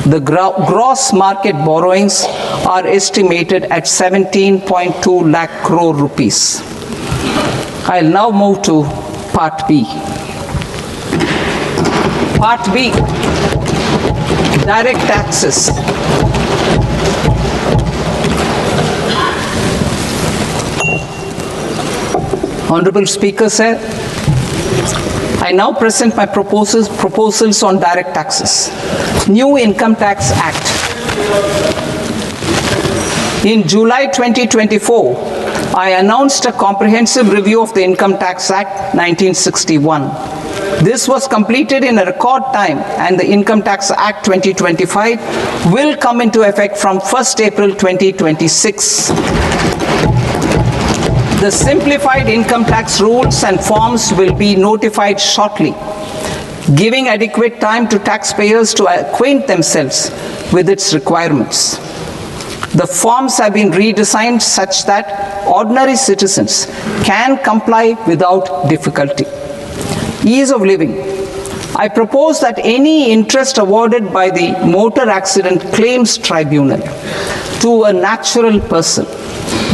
S1: The gross market borrowings are estimated at 17.2 lakh crore rupees. I'll now move to Part B. Part B, direct taxes. Honorable Speaker, sir, I now present my proposals on direct taxes. New Income Tax Act. In July 2024, I announced a comprehensive review of the Income Tax Act 1961. This was completed in a record time, and the Income Tax Act 2025 will come into effect from 1st April 2026. The simplified income tax rules and forms will be notified shortly, giving adequate time to taxpayers to acquaint themselves with its requirements. The forms have been redesigned such that ordinary citizens can comply without difficulty. Ease of living. I propose that any interest awarded by the Motor Accident Claims Tribunal to a natural person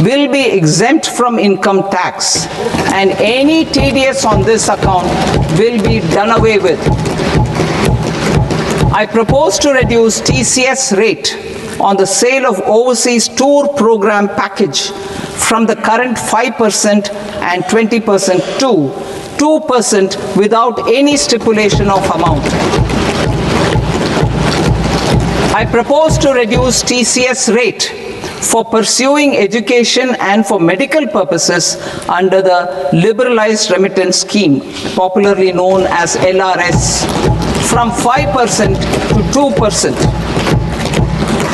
S1: will be exempt from income tax, and any TDS on this account will be done away with. I propose to reduce TCS rate on the sale of overseas tour program package from the current 5% and 20% to 2% without any stipulation of amount. I propose to reduce TCS rate for pursuing education and for medical purposes under the Liberalized Remittance Scheme, popularly known as LRS, from 5% to 2%.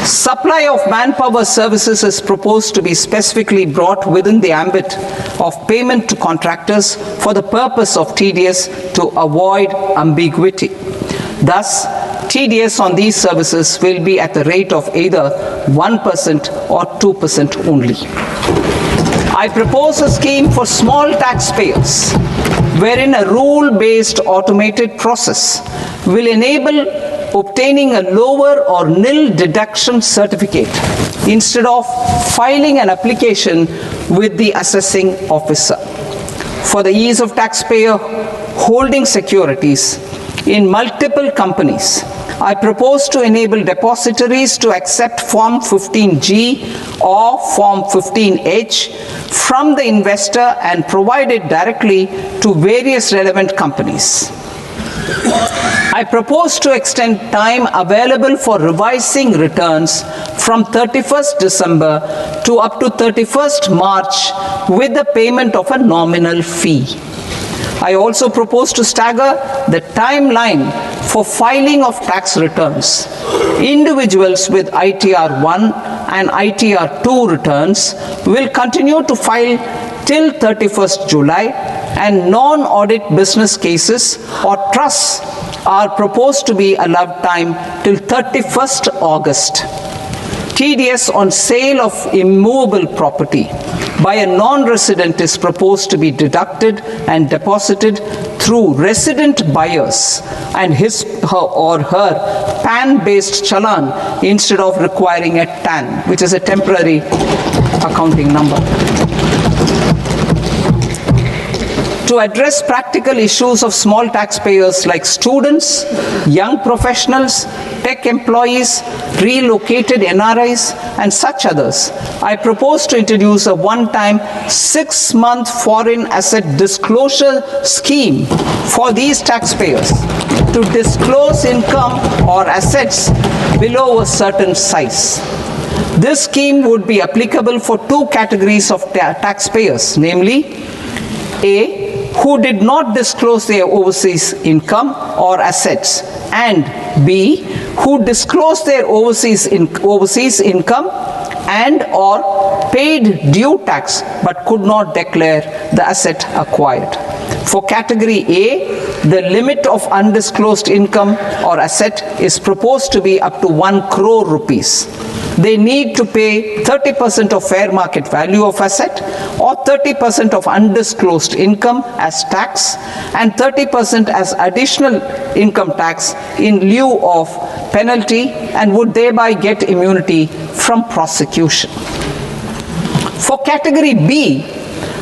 S1: Supply of manpower services is proposed to be specifically brought within the ambit of payment to contractors for the purpose of TDS to avoid ambiguity. Thus, TDS on these services will be at the rate of either 1% or 2% only. I propose a scheme for small taxpayers, wherein a rule-based automated process will enable obtaining a lower or nil deduction certificate instead of filing an application with the assessing officer. For the ease of taxpayer holding securities in multiple companies, I propose to enable depositories to accept Form 15G or Form 15H from the investor and provide it directly to various relevant companies. I propose to extend time available for revising returns from 31st December to up to 31st March with the payment of a nominal fee. I also propose to stagger the timeline for filing of tax returns. Individuals with ITR 1 and ITR2 returns will continue to file till 31st July, and non-audit business cases or trusts are proposed to be allowed time till 31st August. TDS on sale of immovable property by a non-resident is proposed to be deducted and deposited through resident buyers and his or her PAN-based challan instead of requiring a TAN, which is a temporary accounting number. To address practical issues of small taxpayers like students, young professionals, tech employees, relocated NRIs, and such others, I propose to introduce a one-time 6-month foreign asset disclosure scheme for these taxpayers to disclose income or assets below a certain size. This scheme would be applicable for two categories of taxpayers, namely, A, who did not disclose their overseas income or assets, and B, who disclosed their overseas income and or paid due tax but could not declare the asset acquired. For category A, the limit of undisclosed income or asset is proposed to be up to 1 crore rupees. They need to pay 30% of fair market value of asset or 30% of undisclosed income as tax and 30% as additional income tax in lieu of penalty, and would thereby get immunity from prosecution. For category B,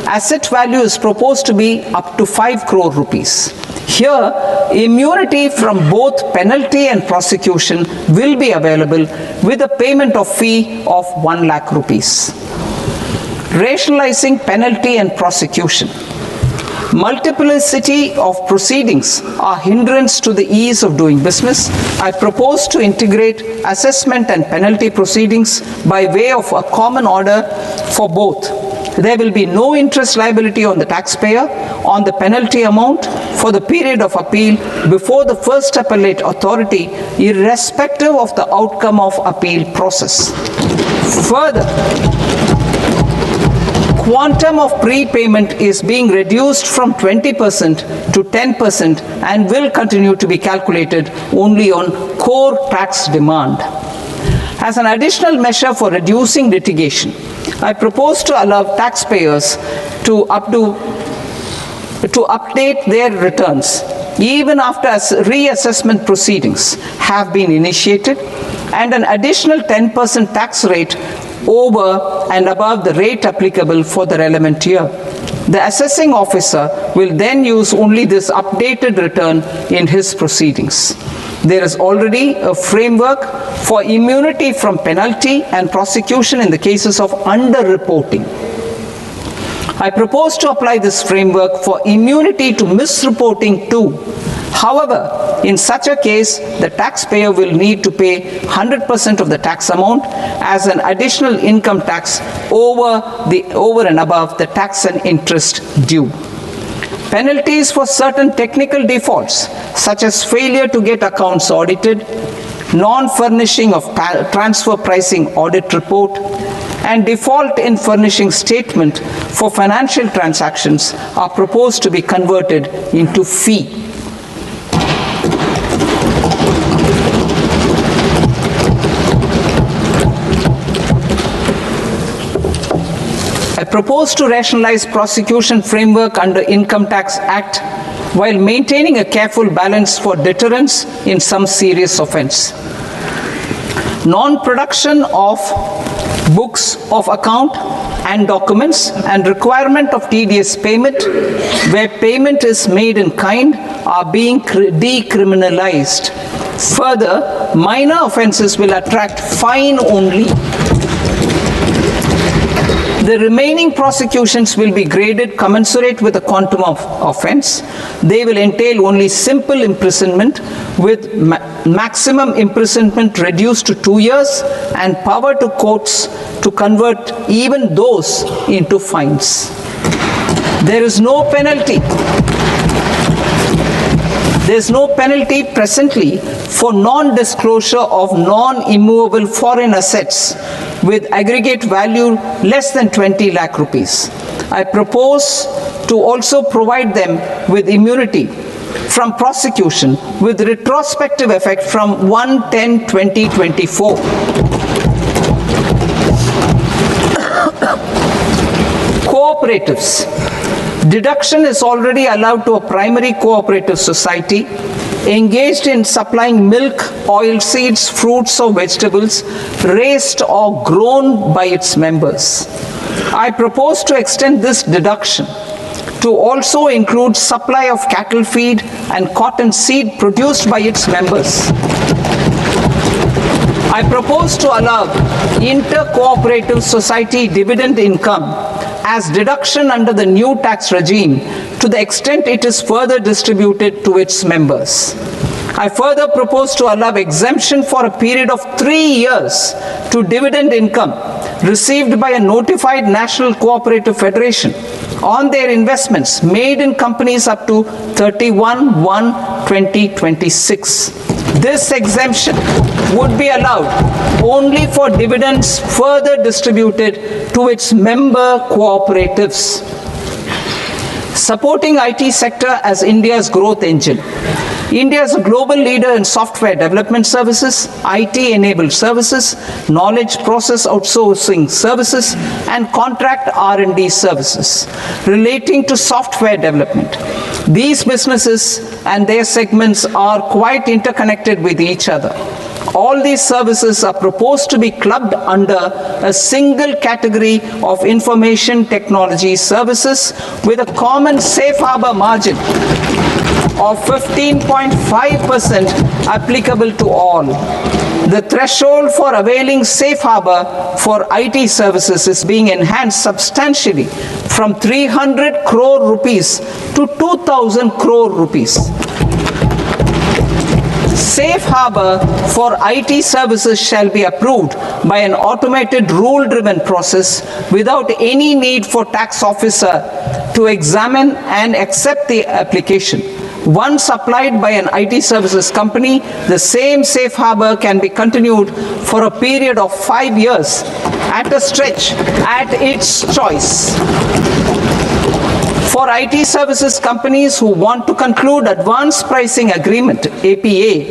S1: asset value is proposed to be up to 5 crore rupees. Here, immunity from both penalty and prosecution will be available with a payment of fee of 1 lakh rupees. Rationalizing penalty and prosecution. Multiplicity of proceedings are hindrance to the ease of doing business. I propose to integrate assessment and penalty proceedings by way of a common order for both. There will be no interest liability on the taxpayer on the penalty amount for the period of appeal before the first appellate authority, irrespective of the outcome of appeal process. Further, quantum of prepayment is being reduced from 20% to 10% and will continue to be calculated only on core tax demand. As an additional measure for reducing litigation, I propose to allow taxpayers to update their returns even after reassessment proceedings have been initiated, and an additional 10% tax rate over and above the rate applicable for the relevant year. The assessing officer will then use only this updated return in his proceedings. There is already a framework for immunity from penalty and prosecution in the cases of underreporting. I propose to apply this framework for immunity to misreporting too. However, in such a case, the taxpayer will need to pay 100% of the tax amount as an additional income tax over and above the tax and interest due. Penalties for certain technical defaults, such as failure to get accounts audited, non-furnishing of transfer pricing audit report, and default in furnishing statement for financial transactions, are proposed to be converted into fee. I propose to rationalize prosecution framework under Income Tax Act while maintaining a careful balance for deterrence in some serious offense. Non-production of books of account and documents and requirement of TDS payment where payment is made in kind are being decriminalized. Further, minor offenses will attract fine only. The remaining prosecutions will be graded commensurate with the quantum of offense. They will entail only simple imprisonment with maximum imprisonment reduced to 2 years and power to courts to convert even those into fines. There is no penalty. There is no penalty presently for non-disclosure of non-immovable foreign assets with aggregate value less than 20 lakh rupees. I propose to also provide them with immunity from prosecution with retrospective effect from 1/10/2024. Cooperatives. Deduction is already allowed to a primary cooperative society engaged in supplying milk, oilseeds, fruits or vegetables raised or grown by its members. I propose to extend this deduction to also include supply of cattle feed and cotton seed produced by its members. I propose to allow inter-cooperative society dividend income as deduction under the new tax regime to the extent it is further distributed to its members. I further propose to allow exemption for a period of 3 years to dividend income received by a notified national cooperative federation on their investments made in companies up to 31/1/2026. This exemption would be allowed only for dividends further distributed to its member cooperatives. Supporting IT sector as India's growth engine. India is a global leader in software development services, IT-enabled services, knowledge process outsourcing services, and contract R&D services relating to software development. These businesses and their segments are quite interconnected with each other. All these services are proposed to be clubbed under a single category of information technology services with a common safe harbor margin of 15.5% applicable to all. The threshold for availing safe harbor for IT services is being enhanced substantially from 300 crore rupees to 2,000 crore rupees. Safe harbor for IT services shall be approved by an automated rule-driven process without any need for tax officer to examine and accept the application. Once applied by an IT services company, the same safe harbor can be continued for a period of 5 years at a stretch at its choice. For IT services companies who want to conclude advanced pricing agreement, APA,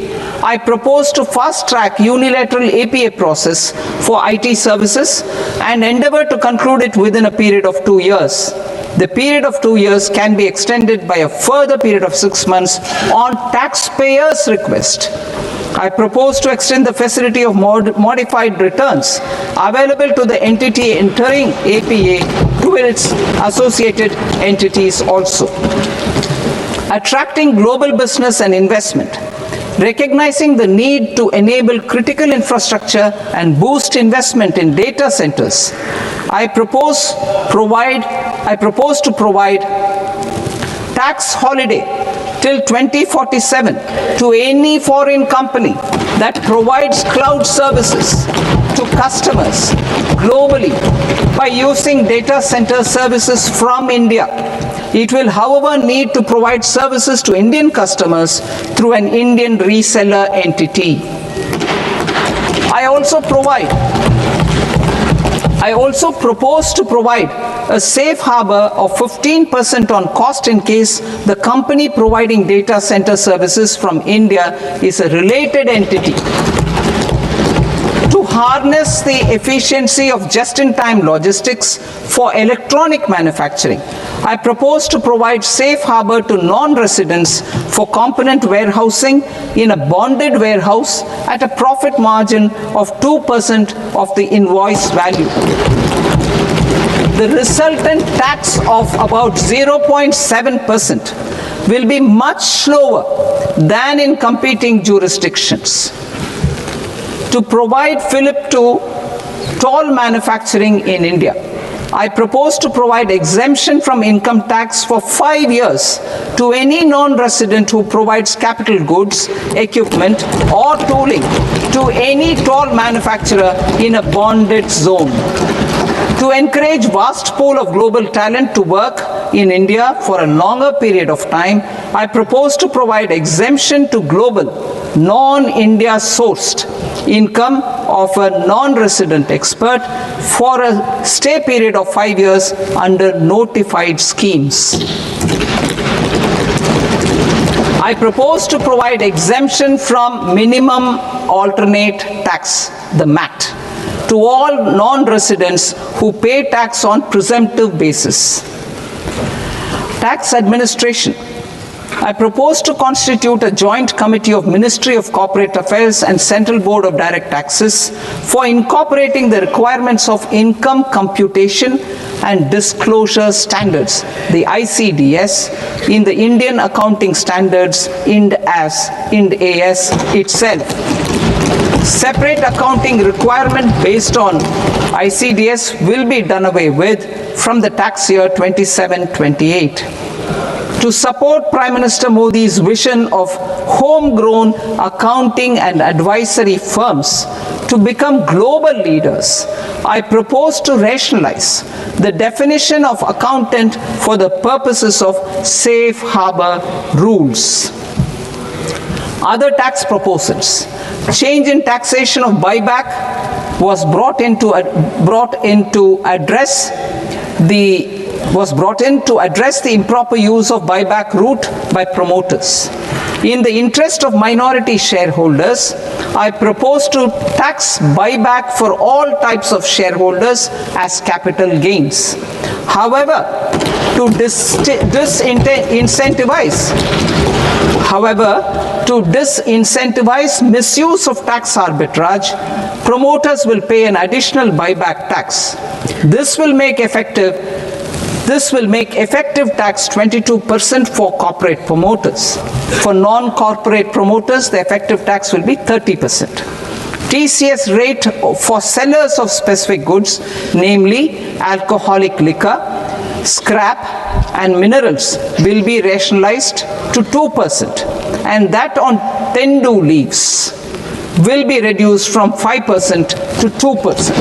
S1: I propose to fast-track unilateral APA process for IT services and endeavor to conclude it within a period of 2 years. The period of 2 years can be extended by a further period of 6 months on taxpayers' request. I propose to extend the facility of modified returns available to the entity entering APA to its associated entities also. Attracting global business and investment. Recognizing the need to enable critical infrastructure and boost investment in data centers, I propose to provide tax holiday till 2047 to any foreign company that provides cloud services to customers globally by using data center services from India. It will, however, need to provide services to Indian customers through an Indian reseller entity. I also propose to provide a safe harbor of 15% on cost in case the company providing data center services from India is a related entity. To harness the efficiency of just-in-time logistics for electronic manufacturing, I propose to provide safe harbor to non-residents for component warehousing in a bonded warehouse at a profit margin of 2% of the invoice value. The resultant tax of about 0.7% will be much lower than in competing jurisdictions. To provide fillip to toll manufacturing in India, I propose to provide exemption from income tax for 5 years to any non-resident who provides capital goods, equipment, or tooling to any toll manufacturer in a bonded zone. To encourage vast pool of global talent to work in India for a longer period of time, I propose to provide exemption to global, non-India sourced income of a non-resident expert for a stay period of 5 years under notified schemes. I propose to provide exemption from minimum alternate tax, the MAT, to all non-residents who pay tax on presumptive basis. Tax administration. I propose to constitute a joint committee of Ministry of Corporate Affairs and Central Board of Direct Taxes for incorporating the requirements of income computation and disclosure standards, the ICDS, in the Indian Accounting Standards Ind AS itself. Separate accounting requirement based on ICDS will be done away with from the tax year 27-28. To support Prime Minister Modi's vision of homegrown accounting and advisory firms to become global leaders, I propose to rationalize the definition of accountant for the purposes of safe harbor rules. Other tax proposals. Change in taxation of buyback was brought in to address the improper use of buyback route by promoters. In the interest of minority shareholders, I propose to tax buyback for all types of shareholders as capital gains. However, to disincentivize misuse of tax arbitrage, promoters will pay an additional buyback tax. This will make effective tax 22% for corporate promoters. For non-corporate promoters, the effective tax will be 30%. TCS rate for sellers of specific goods, namely alcoholic liquor, scrap, and minerals, will be rationalized to 2%, and that on tendu leaves will be reduced from 5% to 2%.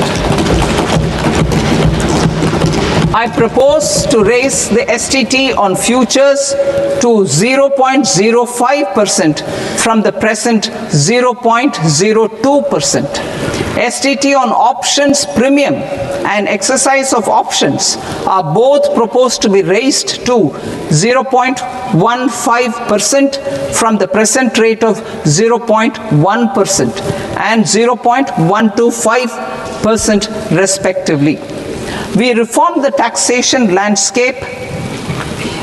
S1: I propose to raise the STT on futures to 0.05% from the present 0.02%. STT on options premium and exercise of options are both proposed to be raised to 0.15% from the present rate of 0.1% and 0.125% respectively. We reformed the taxation landscape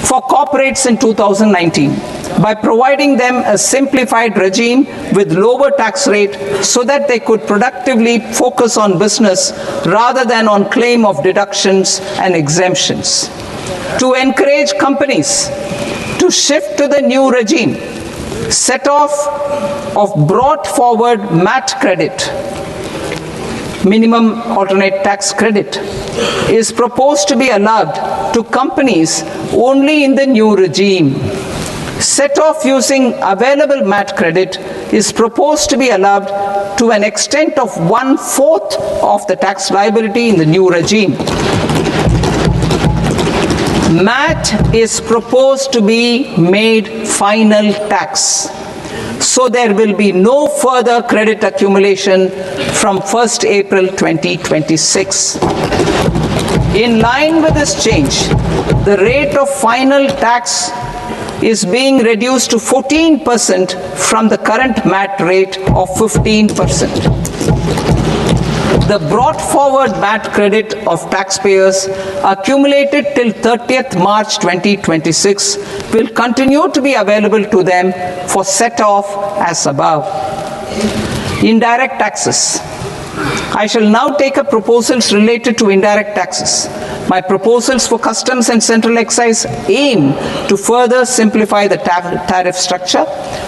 S1: for corporates in 2019 by providing them a simplified regime with lower tax rate so that they could productively focus on business rather than on claim of deductions and exemptions. To encourage companies to shift to the new regime, set off of brought forward MAT credit, minimum alternate tax credit, is proposed to be allowed to companies only in the new regime. Set off using available MAT credit is proposed to be allowed to an extent of 1/4 of the tax liability in the new regime. MAT is proposed to be made final tax, so there will be no further credit accumulation from 1st April 2026. In line with this change, the rate of final tax is being reduced to 14% from the current MAT rate of 15%. The brought forward MAT credit of taxpayers accumulated till 30th March 2026 will continue to be available to them for set off as above. Indirect taxes. I shall now take up proposals related to indirect taxes. My proposals for customs and central excise aim to further simplify the tariff structure,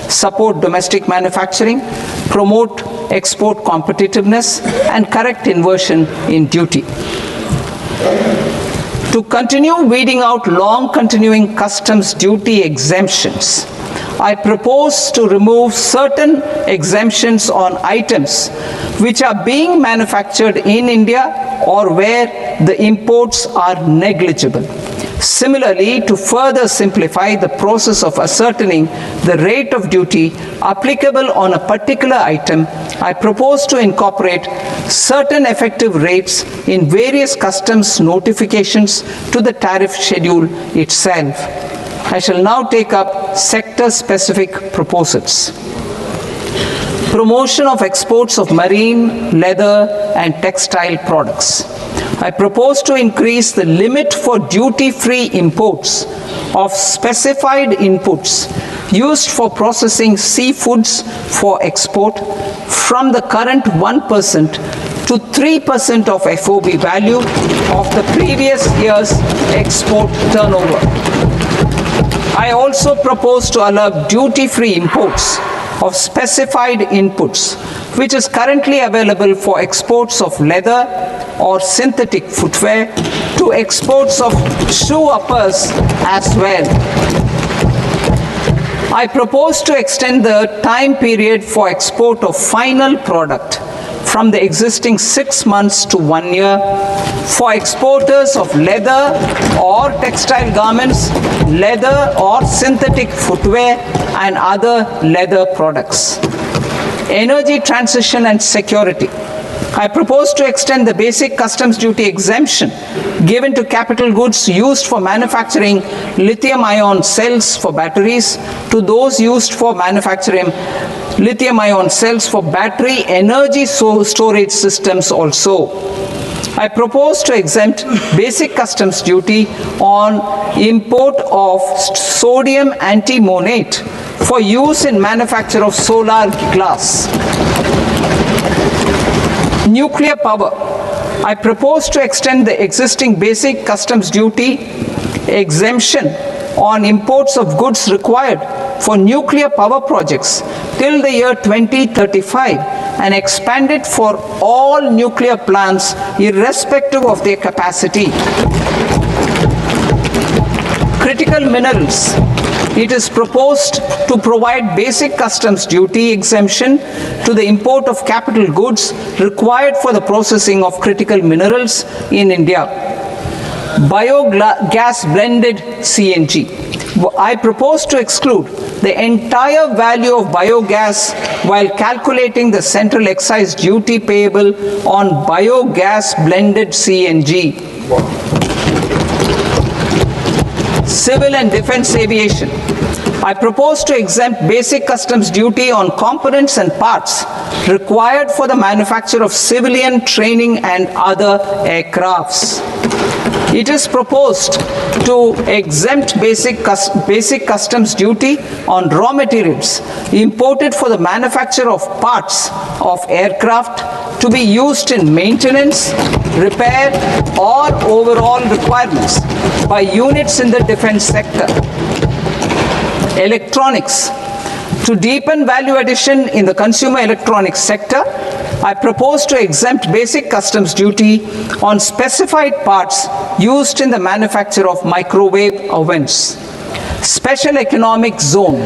S1: support domestic manufacturing, promote export competitiveness, and correct inversion in duty. To continue weeding out long continuing customs duty exemptions, I propose to remove certain exemptions on items which are being manufactured in India or where the imports are negligible. Similarly, to further simplify the process of ascertaining the rate of duty applicable on a particular item, I propose to incorporate certain effective rates in various customs notifications to the tariff schedule itself. I shall now take up sector-specific proposals. Promotion of exports of marine, leather, and textile products. I propose to increase the limit for duty-free imports of specified inputs used for processing seafoods for export from the current 1% to 3% of FOB value of the previous year's export turnover. I also propose to allow duty-free imports of specified inputs, which is currently available for exports of leather or synthetic footwear, to exports of shoe uppers as well. I propose to extend the time period for export of final product from the existing 6 months to 1 year for exporters of leather or textile garments, leather or synthetic footwear, and other leather products. Energy transition and security. I propose to extend the basic customs duty exemption given to capital goods used for manufacturing lithium-ion cells for batteries to those used for manufacturing lithium-ion cells for battery energy storage systems also. I propose to exempt basic customs duty on import of sodium antimonate for use in manufacture of solar glass. Nuclear power. I propose to extend the existing basic customs duty exemption on imports of goods required for nuclear power projects till the year 2035 and expand it for all nuclear plants irrespective of their capacity. Critical minerals. It is proposed to provide basic customs duty exemption to the import of capital goods required for the processing of critical minerals in India. Biogas blended CNG. I propose to exclude the entire value of biogas while calculating the central excise duty payable on biogas blended CNG. Civil and defense aviation. I propose to exempt basic customs duty on components and parts required for the manufacture of civilian training and other aircrafts. It is proposed to exempt basic customs duty on raw materials imported for the manufacture of parts of aircraft to be used in maintenance, repair, or overall requirements by units in the defense sector. Electronics. To deepen value addition in the consumer electronics sector, I propose to exempt basic customs duty on specified parts used in the manufacture of microwave ovens. Special economic zone.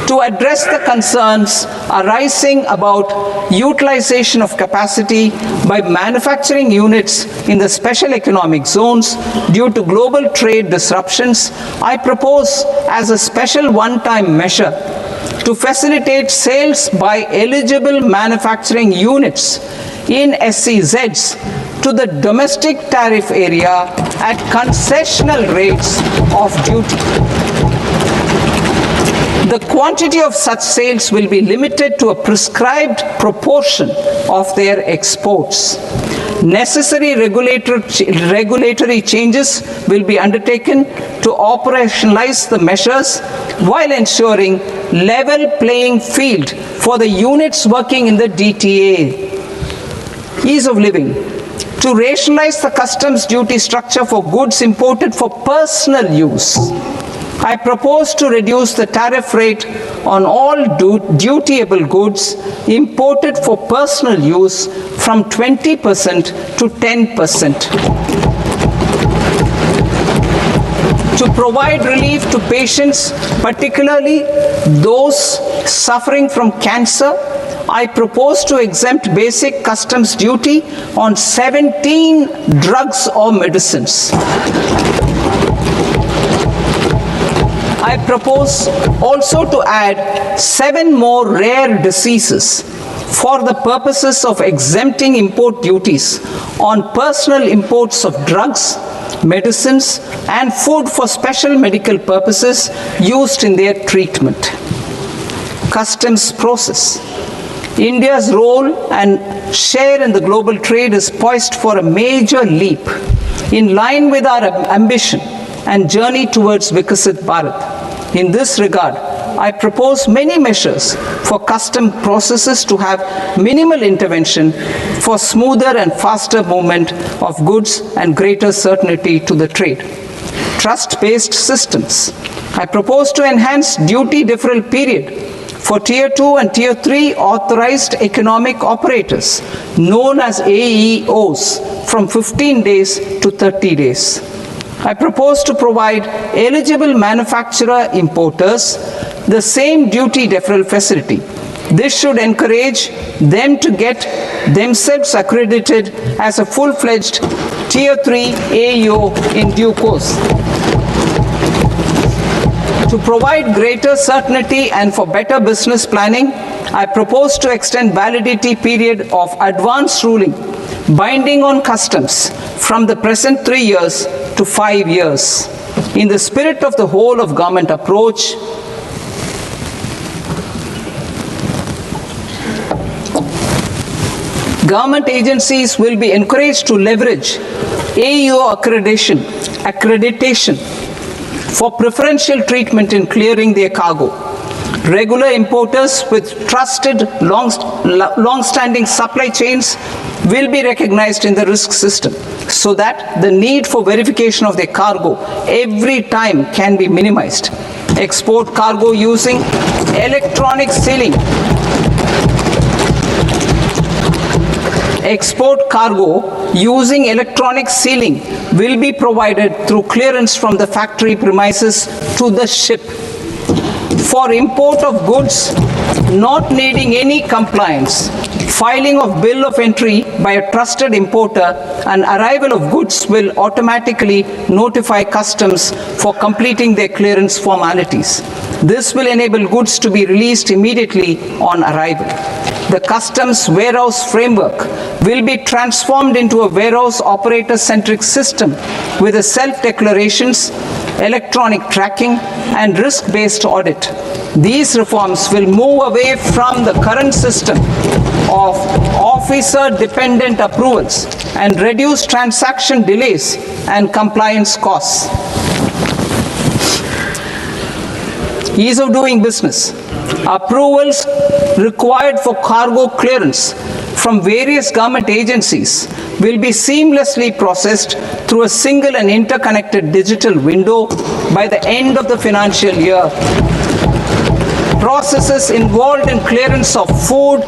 S1: To address the concerns arising about utilization of capacity by manufacturing units in the special economic zones due to global trade disruptions, I propose as a special one-time measure to facilitate sales by eligible manufacturing units in SEZs to the domestic tariff area at concessional rates of duty. The quantity of such sales will be limited to a prescribed proportion of their exports. Necessary regulatory changes will be undertaken to operationalize the measures while ensuring level playing field for the units working in the DTA. Ease of living. To rationalize the customs duty structure for goods imported for personal use, I propose to reduce the tariff rate on all dutiable goods imported for personal use from 20% to 10%. To provide relief to patients, particularly those suffering from cancer, I propose to exempt basic customs duty on 17 drugs or medicines. I propose also to add 7 more rare diseases for the purposes of exempting import duties on personal imports of drugs, medicines, and food for special medical purposes used in their treatment. Customs process. India's role and share in the global trade is poised for a major leap in line with our ambition and journey towards Vikasit Bharat. In this regard, I propose many measures for custom processes to have minimal intervention for smoother and faster movement of goods and greater certainty to the trade. Trust-based systems. I propose to enhance duty deferral period for Tier 2 and Tier 3 authorized economic operators, known as AEOs, from 15 days to 30 days. I propose to provide eligible manufacturer importers the same duty deferral facility. This should encourage them to get themselves accredited as a full-fledged Tier 3 AEO in due course. To provide greater certainty and for better business planning, I propose to extend validity period of advance ruling binding on customs from the present 3 years to 5 years. In the spirit of the whole of government approach, government agencies will be encouraged to leverage AEO accreditation for preferential treatment in clearing their cargo. Regular importers with trusted long-standing supply chains will be recognized in the risk system so that the need for verification of their cargo every time can be minimized. Export cargo using electronic sealing. Export cargo using electronic sealing will be provided through clearance from the factory premises to the ship. For import of goods not needing any compliance, filing of bill of entry by a trusted importer and arrival of goods will automatically notify customs for completing their clearance formalities. This will enable goods to be released immediately on arrival. The customs warehouse framework will be transformed into a warehouse operator-centric system with a self-declarations, electronic tracking, and risk-based audit. These reforms will move away from the current system of officer-dependent approvals and reduce transaction delays and compliance costs. Ease of doing business. Approvals required for cargo clearance from various government agencies will be seamlessly processed through a single and interconnected digital window by the end of the financial year. Processes involved in clearance of food,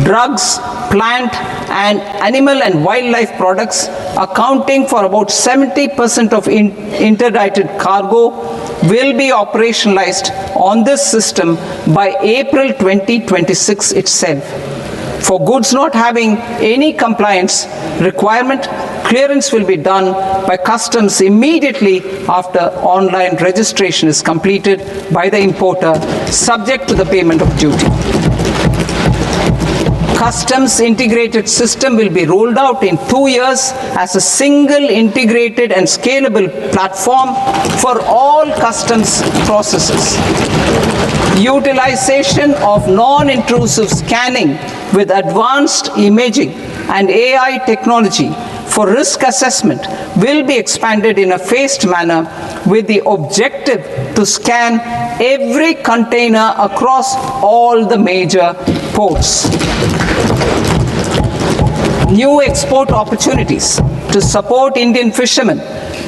S1: drugs, plant, and animal and wildlife products, accounting for about 70% of interdicted cargo, will be operationalized on this system by April 2026 itself. For goods not having any compliance requirement, clearance will be done by customs immediately after online registration is completed by the importer, subject to the payment of duty. Customs integrated system will be rolled out in 2 years as a single integrated and scalable platform for all customs processes. Utilization of non-intrusive scanning with advanced imaging and AI technology for risk assessment will be expanded in a phased manner with the objective to scan every container across all the major ports. New export opportunities to support Indian fishermen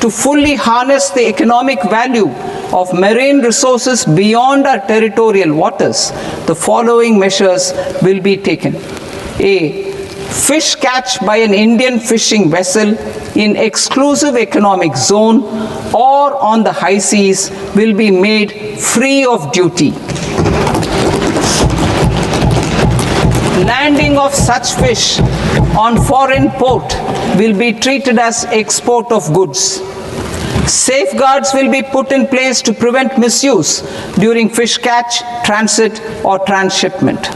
S1: to fully harness the economic value of marine resources beyond our territorial waters. The following measures will be taken. A. Fish catch by an Indian fishing vessel in exclusive economic zone or on the high seas will be made free of duty. Landing of such fish on foreign port will be treated as export of goods. Safeguards will be put in place to prevent misuse during fish catch, transit, or transshipment.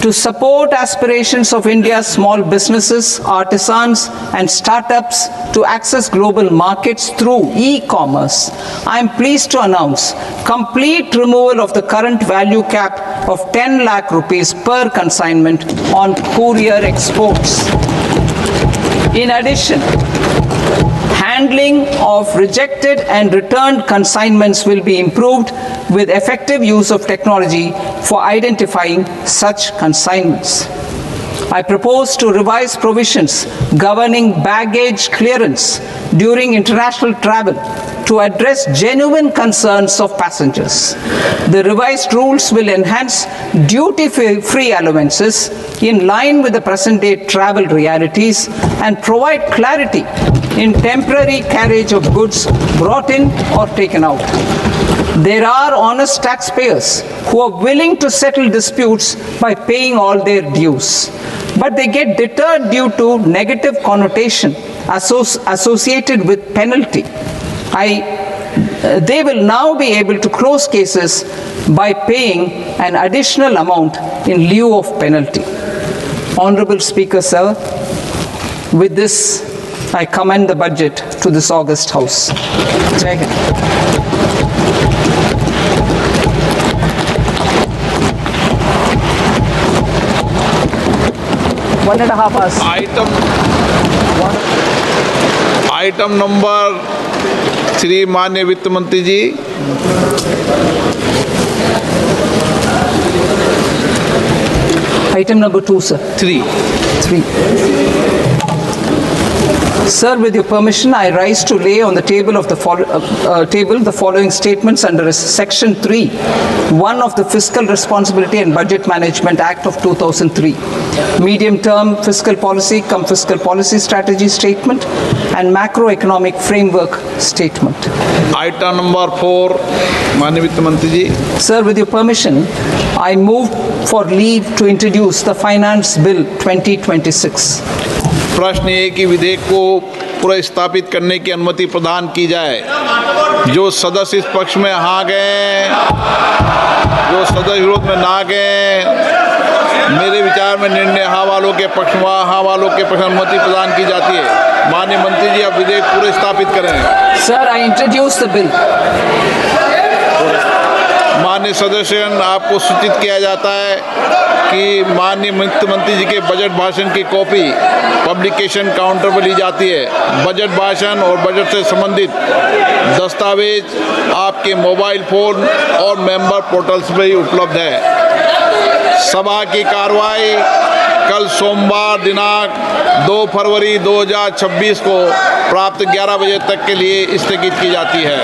S1: To support aspirations of India's small businesses, artisans, and startups to access global markets through e-commerce, I am pleased to announce complete removal of the current value cap of 10 lakh rupees per consignment on courier exports. In addition, handling of rejected and returned consignments will be improved with effective use of technology for identifying such consignments. I propose to revise provisions governing baggage clearance during international travel to address genuine concerns of passengers. The revised rules will enhance duty-free allowances in line with the present-day travel realities and provide clarity in temporary carriage of goods brought in or taken out. There are honest taxpayers who are willing to settle disputes by paying all their dues, but they get deterred due to negative connotation associated with penalty. They will now be able to close cases by paying an additional amount in lieu of penalty. Honorable Speaker, sir, with this, I commend the budget to this august House. Jai Hind. One and a half hours.
S2: Item number 3 माननीय वित्त मंत्री जी।
S1: Item number 2, sir.
S2: 3
S1: Sir, with your permission, I rise to lay on the table of the following statements under Section 3(1) of the Fiscal Responsibility and Budget Management Act of 2003, medium-term fiscal policy cum fiscal policy strategy statement, and macroeconomic framework statement.
S2: Item number 4 माननीय वित्त मंत्री जी।
S1: Sir, with your permission, I move for leave to introduce the Finance Bill 2026.
S2: प्रश्न ये कि विधेयक को पुनर्स्थापित करने की अनुमति प्रदान की जाए। जो सदस्य इस पक्ष में हाँ गए, जो सदस्य विरोध में ना गए, मेरे विचार में निर्णय हाँ वालों के पक्ष में, हाँ वालों के पक्ष में अनुमति प्रदान की जाती है। माननीय मंत्री जी, अब विधेयक पुनर्स्थापित करें।
S1: Sir, I introduce the bill.
S2: माननीय सदस्यगण, आपको सूचित किया जाता है कि माननीय वित्त मंत्री जी के बजट भाषण की कॉपी पब्लिकेशन काउंटर पर ली जाती है। बजट भाषण और बजट से संबंधित दस्तावेज आपके मोबाइल फोन और मेंबर पोर्टल्स पर ही उपलब्ध है। सभा की कार्रवाई कल सोमवार दिनांक 2 फरवरी 2026 को प्राप्त 11 बजे तक के लिए स्थगित की जाती है।